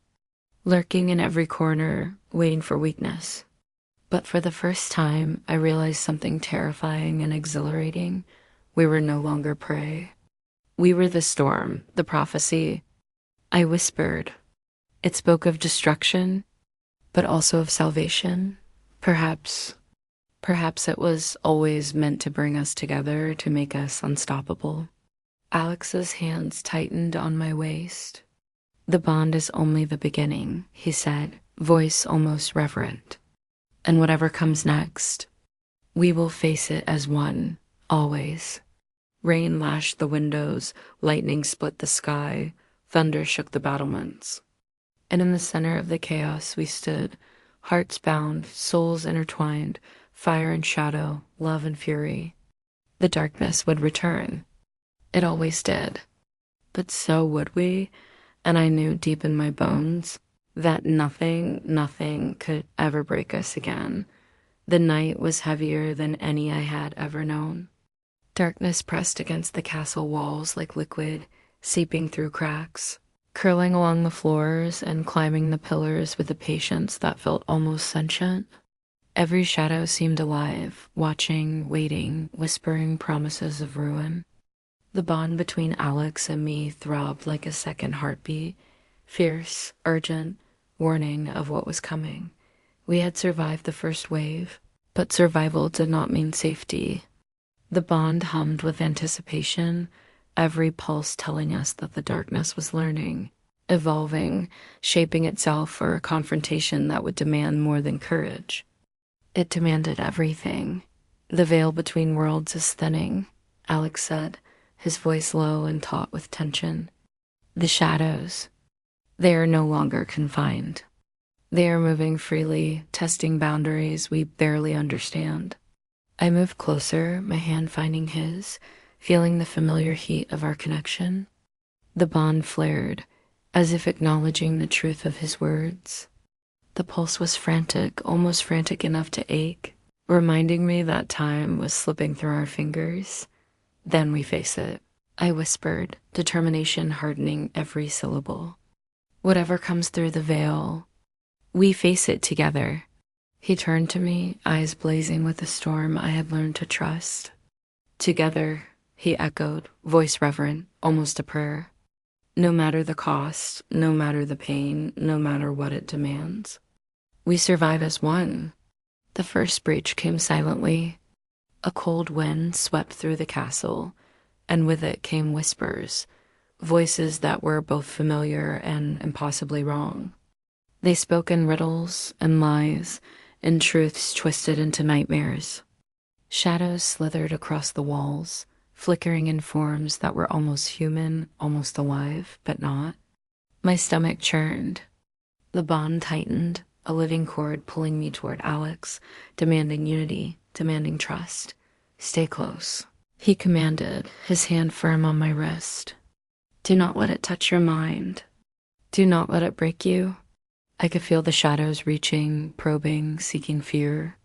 lurking in every corner, waiting for weakness. But for the first time, I realized something terrifying and exhilarating. We were no longer prey. We were the storm, the prophecy. I whispered. It spoke of destruction, but also of salvation. Perhaps, perhaps it was always meant to bring us together, to make us unstoppable. Alex's hands tightened on my waist. "The bond is only the beginning," he said, voice almost reverent. "And whatever comes next, we will face it as one, always." Rain lashed the windows, lightning split the sky, thunder shook the battlements. And in the center of the chaos we stood, hearts bound, souls intertwined, fire and shadow, love and fury. The darkness would return. It always did. But so would we, and I knew deep in my bones that nothing could ever break us again. The night was heavier than any I had ever known. Darkness pressed against the castle walls like liquid, seeping through cracks, curling along the floors and climbing the pillars with a patience that felt almost sentient. Every shadow seemed alive, watching, waiting, whispering promises of ruin. The bond between Alex and me throbbed like a second heartbeat, fierce, urgent, warning of what was coming. We had survived the first wave, but survival did not mean safety. The bond hummed with anticipation, every pulse telling us that the darkness was learning, evolving, shaping itself for a confrontation that would demand more than courage. It demanded everything. "The veil between worlds is thinning," Alex said, his voice low and taut with tension. "The shadows, they are no longer confined. They are moving freely, testing boundaries we barely understand." I moved closer, my hand finding his, feeling the familiar heat of our connection. The bond flared, as if acknowledging the truth of his words. The pulse was frantic, almost frantic enough to ache, reminding me that time was slipping through our fingers. "Then we face it," I whispered, determination hardening every syllable. "Whatever comes through the veil, we face it together." He turned to me, eyes blazing with the storm I had learned to trust. "Together," he echoed, voice reverent, almost a prayer. "No matter the cost, no matter the pain, no matter what it demands. We survive as one." The first breach came silently. A cold wind swept through the castle, and with it came whispers, voices that were both familiar and impossibly wrong. They spoke in riddles and lies, in truths twisted into nightmares. Shadows slithered across the walls, flickering in forms that were almost human, almost alive, but not. My stomach churned. The bond tightened, a living cord pulling me toward Alex, demanding unity, demanding trust. "Stay close," he commanded, his hand firm on my wrist. "Do not let it touch your mind. Do not let it break you." I could feel the shadows reaching, probing, seeking fear.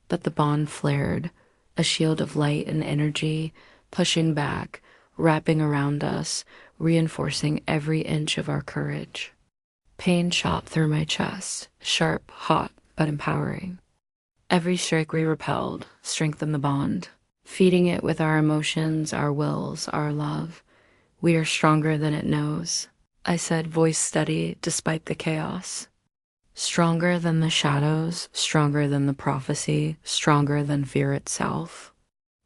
But the bond flared, a shield of light and energy, pushing back, wrapping around us, reinforcing every inch of our courage. Pain shot through my chest, sharp, hot, but empowering. Every strike we repelled strengthened the bond, feeding it with our emotions, our wills, our love. "We are stronger than it knows," I said, voice steady despite the chaos. "Stronger than the shadows, stronger than the prophecy, stronger than fear itself."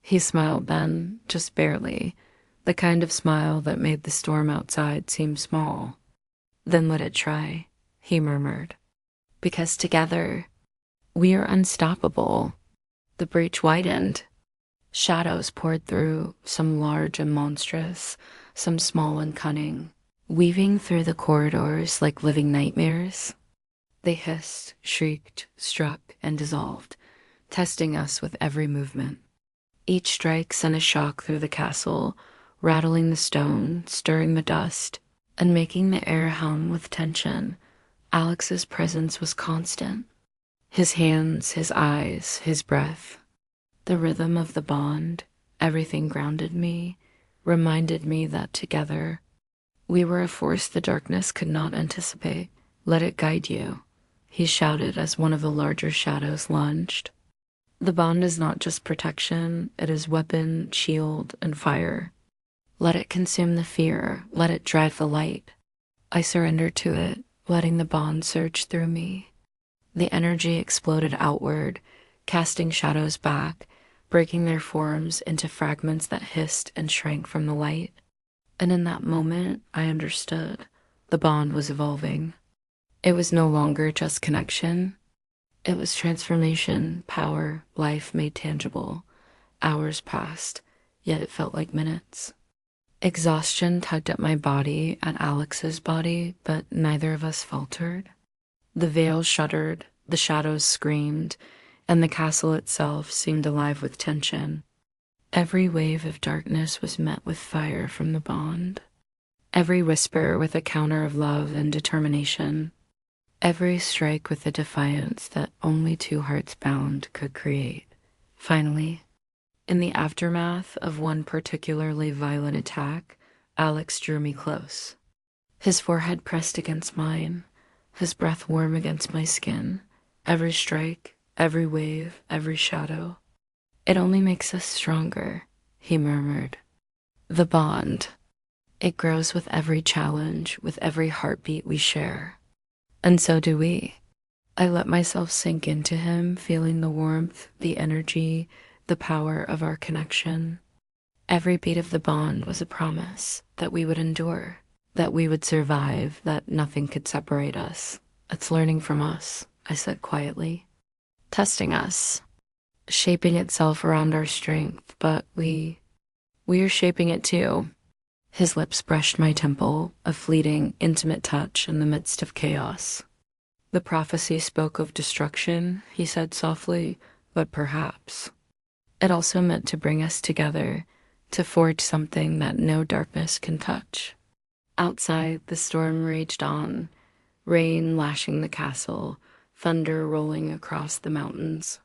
He smiled then, just barely, the kind of smile that made the storm outside seem small. "Then let it try," he murmured. "Because together, we are unstoppable." The breach widened. Shadows poured through, some large and monstrous, some small and cunning, weaving through the corridors like living nightmares. They hissed, shrieked, struck, and dissolved, testing us with every movement. Each strike sent a shock through the castle, rattling the stone, stirring the dust, and making the air hum with tension. Alex's presence was constant. His hands, his eyes, his breath. The rhythm of the bond, everything grounded me, reminded me that together, we were a force the darkness could not anticipate. "Let it guide you," he shouted as one of the larger shadows lunged. The bond is not just protection, it is weapon, shield, and fire. Let it consume the fear, let it drive the light. I surrendered to it, letting the bond surge through me. The energy exploded outward, casting shadows back, breaking their forms into fragments that hissed and shrank from the light. And in that moment, I understood. The bond was evolving. It was no longer just connection. It was transformation, power, life made tangible. Hours passed, yet it felt like minutes. Exhaustion tugged at my body, at Alex's body, but neither of us faltered. The veil shuddered, the shadows screamed, and the castle itself seemed alive with tension. Every wave of darkness was met with fire from the bond. Every whisper with a counter of love and determination. Every strike with the defiance that only two hearts bound could create. Finally, in the aftermath of one particularly violent attack, Alex drew me close. His forehead pressed against mine, his breath warm against my skin. Every strike, every wave, every shadow. "It only makes us stronger," he murmured. "The bond. It grows with every challenge, with every heartbeat we share. And so do we." I let myself sink into him, feeling the warmth, the energy, the power of our connection. Every beat of the bond was a promise that we would endure, that we would survive, that nothing could separate us. "It's learning from us," I said quietly. "Testing us, shaping itself around our strength, but we are shaping it too." His lips brushed my temple, a fleeting, intimate touch in the midst of chaos. "The prophecy spoke of destruction," he said softly, "but perhaps it also meant to bring us together, to forge something that no darkness can touch." Outside, the storm raged on, rain lashing the castle, thunder rolling across the mountains.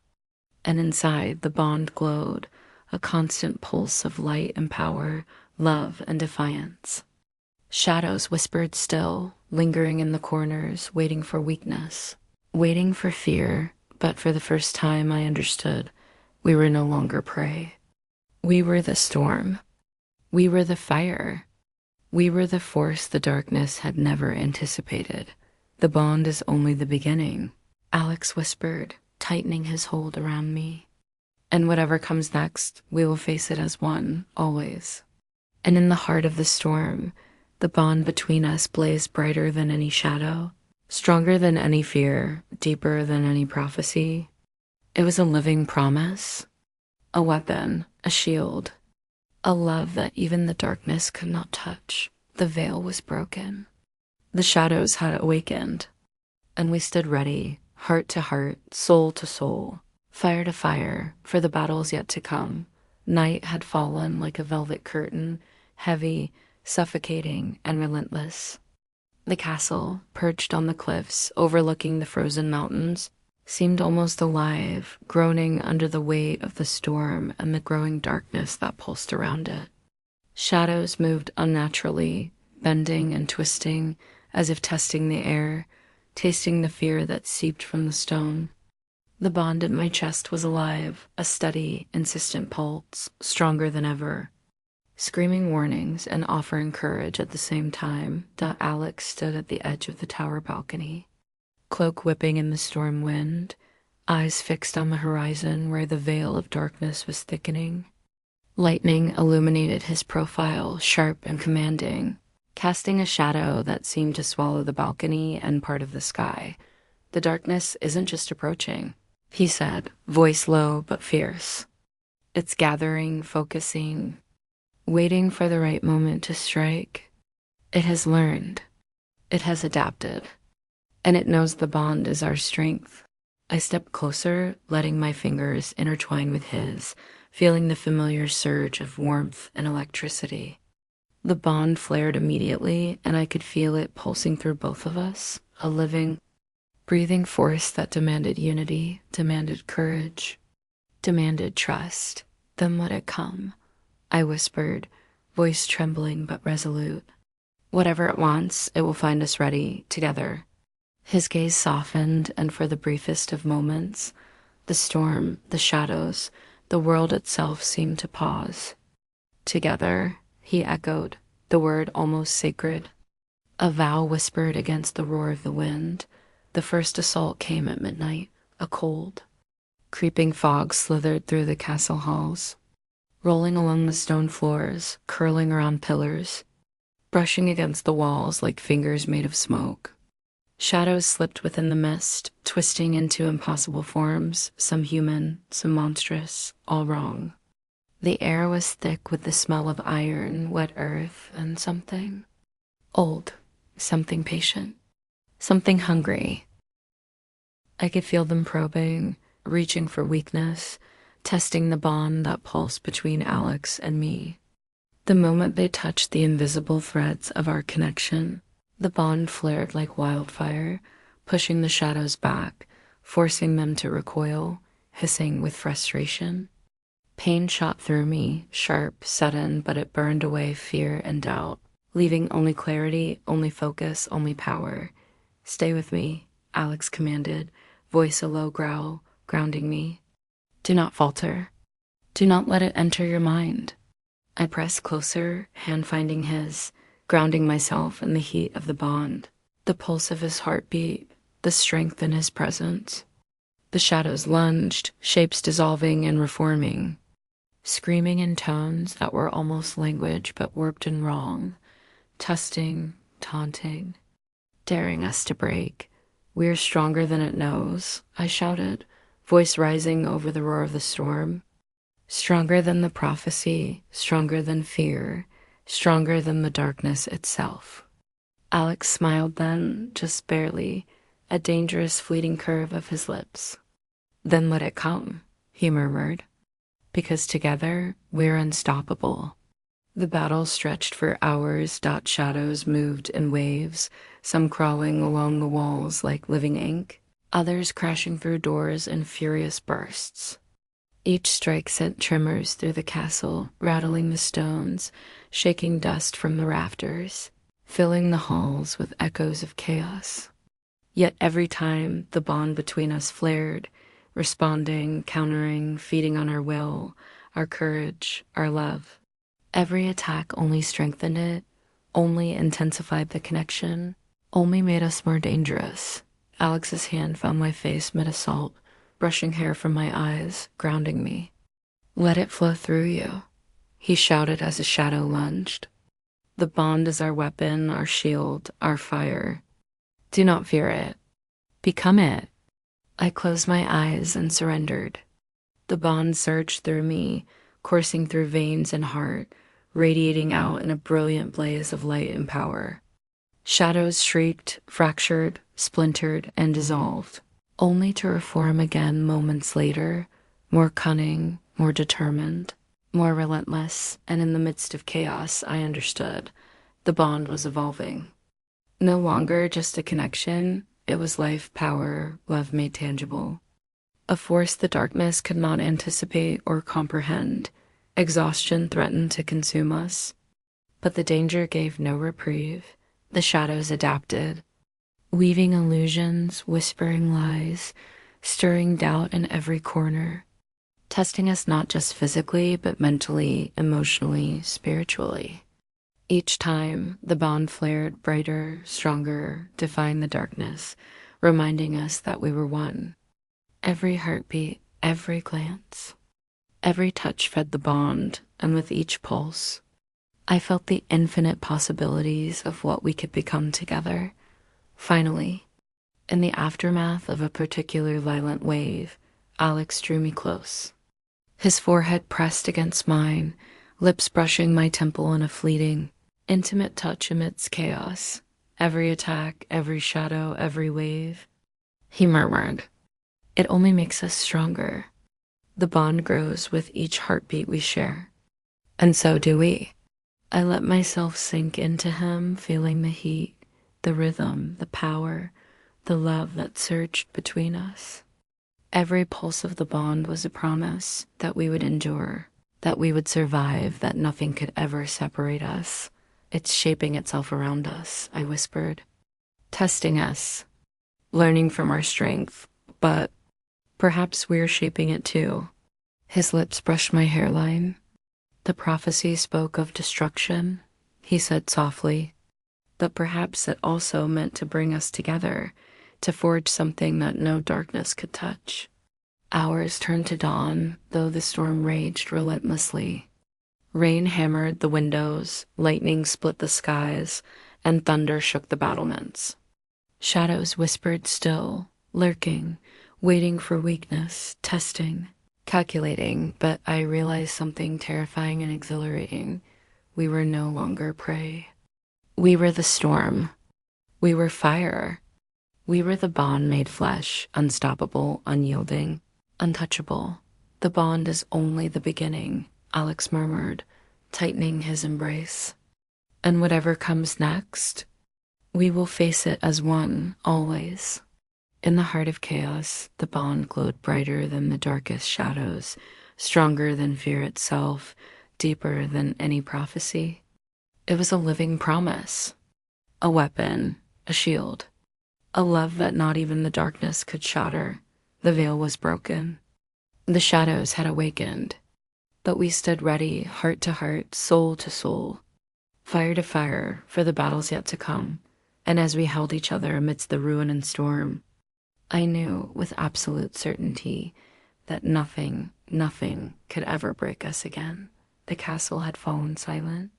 And inside, the bond glowed, a constant pulse of light and power, love and defiance. Shadows whispered still, lingering in the corners, waiting for weakness, waiting for fear, but for the first time I understood we were no longer prey. We were the storm. We were the fire. We were the force the darkness had never anticipated. "The bond is only the beginning," Alex whispered, tightening his hold around me. "And whatever comes next, we will face it as one, always." And in the heart of the storm, the bond between us blazed brighter than any shadow, stronger than any fear, deeper than any prophecy. It was a living promise, a weapon, a shield, a love that even the darkness could not touch. The veil was broken. The shadows had awakened, and we stood ready, heart to heart, soul to soul, fire to fire, for the battles yet to come. Night had fallen like a velvet curtain, heavy, suffocating, and relentless. The castle, perched on the cliffs, overlooking the frozen mountains, seemed almost alive, groaning under the weight of the storm and the growing darkness that pulsed around it. Shadows moved unnaturally, bending and twisting, as if testing the air, tasting the fear that seeped from the stone. The bond in my chest was alive, a steady, insistent pulse, stronger than ever. Screaming warnings and offering courage at the same time, Alex stood at the edge of the tower balcony, cloak whipping in the storm wind, eyes fixed on the horizon where the veil of darkness was thickening. Lightning illuminated his profile, sharp and commanding, casting a shadow that seemed to swallow the balcony and part of the sky. "The darkness isn't just approaching," he said, voice low but fierce. "It's gathering, focusing, waiting for the right moment to strike. It has learned. It has adapted. And it knows the bond is our strength." I stepped closer, letting my fingers intertwine with his, feeling the familiar surge of warmth and electricity. The bond flared immediately, and I could feel it pulsing through both of us, a living, breathing force that demanded unity, demanded courage, demanded trust. "Then let it come," I whispered, voice trembling but resolute. "Whatever it wants, it will find us ready, together." His gaze softened, and for the briefest of moments, the storm, the shadows, the world itself seemed to pause. "Together," he echoed, the word almost sacred. A vow whispered against the roar of the wind, The first assault came at midnight, a cold, creeping fog slithered through the castle halls, rolling along the stone floors, curling around pillars, brushing against the walls like fingers made of smoke. Shadows slipped within the mist, twisting into impossible forms, some human, some monstrous, all wrong. The air was thick with the smell of iron, wet earth, and something old, something patient, something hungry. I could feel them probing, reaching for weakness, testing the bond that pulsed between Alex and me. The moment they touched the invisible threads of our connection, the bond flared like wildfire, pushing the shadows back, forcing them to recoil, hissing with frustration. Pain shot through me, sharp, sudden, but it burned away fear and doubt, leaving only clarity, only focus, only power. "Stay with me," Alex commanded, voice a low growl, grounding me. "Do not falter. Do not let it enter your mind." I pressed closer, hand finding his, grounding myself in the heat of the bond, the pulse of his heartbeat, the strength in his presence. The shadows lunged, shapes dissolving and reforming, screaming in tones that were almost language but warped and wrong, testing, taunting, daring us to break. "We're stronger than it knows," I shouted, voice rising over the roar of the storm. "Stronger than the prophecy, stronger than fear, stronger than the darkness itself." Alex smiled then, just barely, a dangerous fleeting curve of his lips. "Then let it come," he murmured, "because together we're unstoppable." The battle stretched for hours. Shadows moved in waves, some crawling along the walls like living ink, others crashing through doors in furious bursts. Each strike sent tremors through the castle, rattling the stones, shaking dust from the rafters, filling the halls with echoes of chaos. Yet every time the bond between us flared, responding, countering, feeding on our will, our courage, our love. Every attack only strengthened it, only intensified the connection, only made us more dangerous. Alex's hand found my face mid-assault, brushing hair from my eyes, grounding me. "Let it flow through you," he shouted as a shadow lunged. "The bond is our weapon, our shield, our fire. Do not fear it. Become it." I closed my eyes and surrendered. The bond surged through me, coursing through veins and heart, radiating out in a brilliant blaze of light and power. Shadows shrieked, fractured, splintered, and dissolved, only to reform again moments later, more cunning, more determined, more relentless, and in the midst of chaos, I understood. The bond was evolving. No longer just a connection, it was life, power, love made tangible. A force the darkness could not anticipate or comprehend. Exhaustion threatened to consume us, but the danger gave no reprieve. The shadows adapted, weaving illusions, whispering lies, stirring doubt in every corner, testing us not just physically, but mentally, emotionally, spiritually. Each time, the bond flared brighter, stronger, defying the darkness, reminding us that we were one. Every heartbeat, every glance, every touch fed the bond, and with each pulse, I felt the infinite possibilities of what we could become together. Finally, in the aftermath of a particular violent wave, Alex drew me close. His forehead pressed against mine, lips brushing my temple in a fleeting, intimate touch amidst chaos. Every attack, every shadow, every wave. He murmured, "It only makes us stronger. The bond grows with each heartbeat we share. And so do we." I let myself sink into him, feeling the heat, the rhythm, the power, the love that surged between us. Every pulse of the bond was a promise that we would endure, that we would survive, that nothing could ever separate us. "It's shaping itself around us," I whispered, "testing us, learning from our strength, but perhaps we're shaping it too." His lips brushed my hairline. "The prophecy spoke of destruction," he said softly, "but perhaps it also meant to bring us together, to forge something that no darkness could touch. Hours turned to dawn, though the storm raged relentlessly. Rain hammered the windows, lightning split the skies, and thunder shook the battlements. Shadows whispered still, lurking, waiting for weakness, testing, calculating, but I realized something terrifying and exhilarating. We were no longer prey. We were the storm. We were fire. We were the bond made flesh, unstoppable, unyielding, untouchable. The bond is only the beginning, Alex murmured, tightening his embrace. And whatever comes next, we will face it as one, always. In the heart of chaos, the bond glowed brighter than the darkest shadows, stronger than fear itself, deeper than any prophecy. It was a living promise, a weapon, a shield, a love that not even the darkness could shatter. The veil was broken. The shadows had awakened, but we stood ready, heart to heart, soul to soul, fire to fire, for the battles yet to come. And as we held each other amidst the ruin and storm, I knew with absolute certainty that nothing could ever break us again. The castle had fallen silent,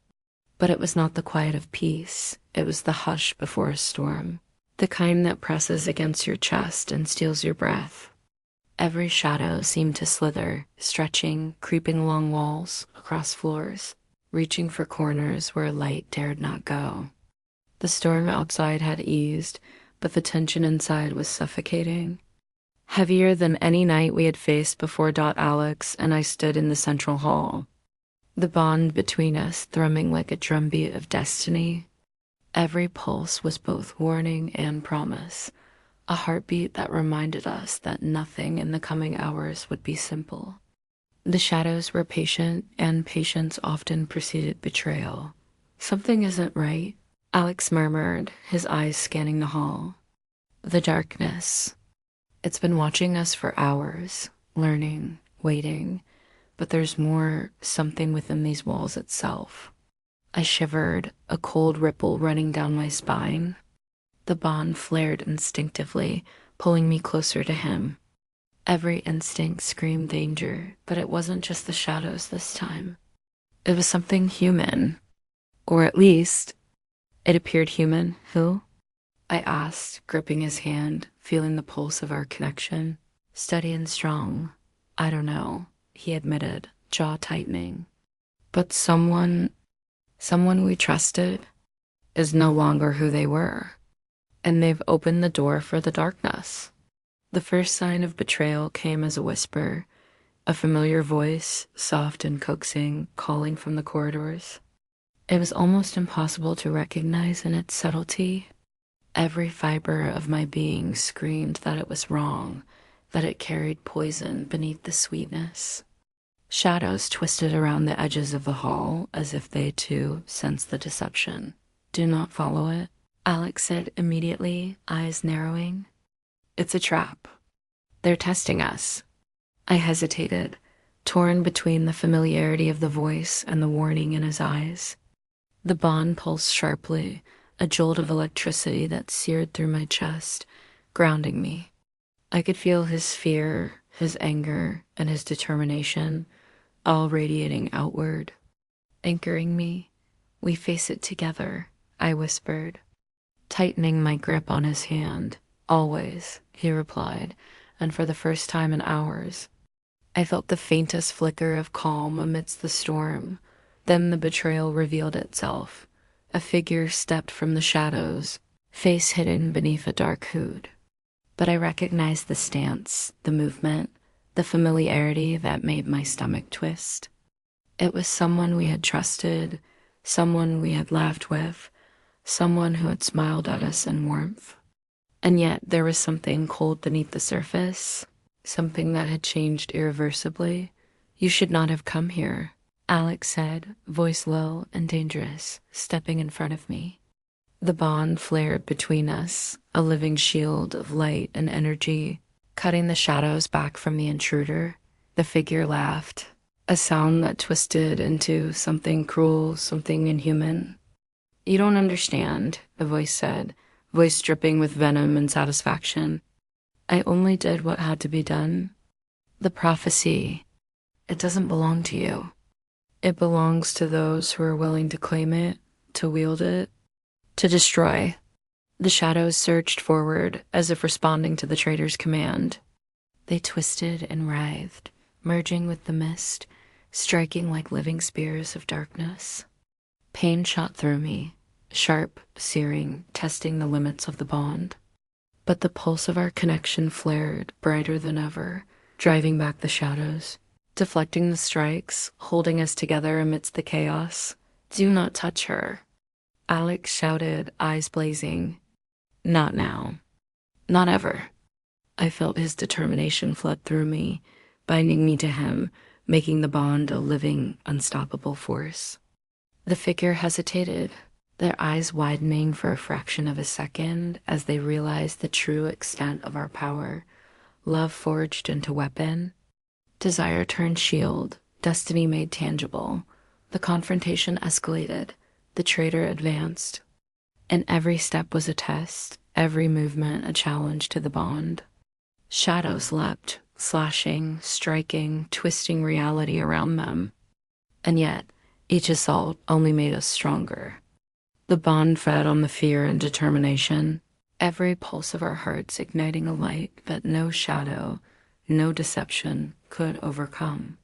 but it was not the quiet of peace. It was the hush before a storm, the kind that presses against your chest and steals your breath. Every shadow seemed to slither, stretching, creeping along walls, across floors, reaching for corners where light dared not go. The storm outside had eased, but the tension inside was suffocating. Heavier than any night we had faced before. Alex and I stood in the central hall, the bond between us thrumming like a drumbeat of destiny. Every pulse was both warning and promise, a heartbeat that reminded us that nothing in the coming hours would be simple. The shadows were patient, and patience often preceded betrayal. Something isn't right, Alex murmured, his eyes scanning the hall. The darkness. It's been watching us for hours, learning, waiting, but there's more, something within these walls itself. I shivered, a cold ripple running down my spine. The bond flared instinctively, pulling me closer to him. Every instinct screamed danger, but it wasn't just the shadows this time. It was something human. Or at least, it appeared human. Who? I asked, gripping his hand, feeling the pulse of our connection. Steady and strong. I don't know, he admitted, jaw tightening. But someone we trusted is no longer who they were. And they've opened the door for the darkness. The first sign of betrayal came as a whisper, a familiar voice, soft and coaxing, calling from the corridors. It was almost impossible to recognize in its subtlety. Every fiber of my being screamed that it was wrong, that it carried poison beneath the sweetness. Shadows twisted around the edges of the hall as if they too sensed the deception. Do not follow it, Alex said immediately, eyes narrowing. It's a trap. They're testing us. I hesitated, torn between the familiarity of the voice and the warning in his eyes. The bond pulsed sharply, a jolt of electricity that seared through my chest, grounding me. I could feel his fear, his anger, and his determination, all radiating outward, anchoring me. We face it together, I whispered, tightening my grip on his hand. Always, he replied, and for the first time in hours, I felt the faintest flicker of calm amidst the storm. Then the betrayal revealed itself. A figure stepped from the shadows, face hidden beneath a dark hood. But I recognized the stance, the movement, the familiarity that made my stomach twist. It was someone we had trusted, someone we had laughed with, someone who had smiled at us in warmth. And yet there was something cold beneath the surface, something that had changed irreversibly. You should not have come here, Alex said, voice low and dangerous, stepping in front of me. The bond flared between us, a living shield of light and energy, cutting the shadows back from the intruder. The figure laughed, a sound that twisted into something cruel, something inhuman. You don't understand, the voice said, voice dripping with venom and satisfaction. I only did what had to be done. The prophecy, it doesn't belong to you. It belongs to those who are willing to claim it, to wield it, to destroy. The shadows surged forward as if responding to the traitor's command. They twisted and writhed, merging with the mist, striking like living spears of darkness. Pain shot through me, sharp, searing, testing the limits of the bond. But the pulse of our connection flared, brighter than ever, driving back the shadows, deflecting the strikes, holding us together amidst the chaos. Do not touch her, Alex shouted, eyes blazing. Not now. Not ever. I felt his determination flood through me, binding me to him, making the bond a living, unstoppable force. The figure hesitated, their eyes widening for a fraction of a second as they realized the true extent of our power. Love forged into weapon, desire turned shield, destiny made tangible. The confrontation escalated, the traitor advanced, and every step was a test, every movement a challenge to the bond. Shadows leapt, slashing, striking, twisting reality around them. And yet, each assault only made us stronger. The bond fed on the fear and determination, every pulse of our hearts igniting a light that no shadow, no deception could overcome.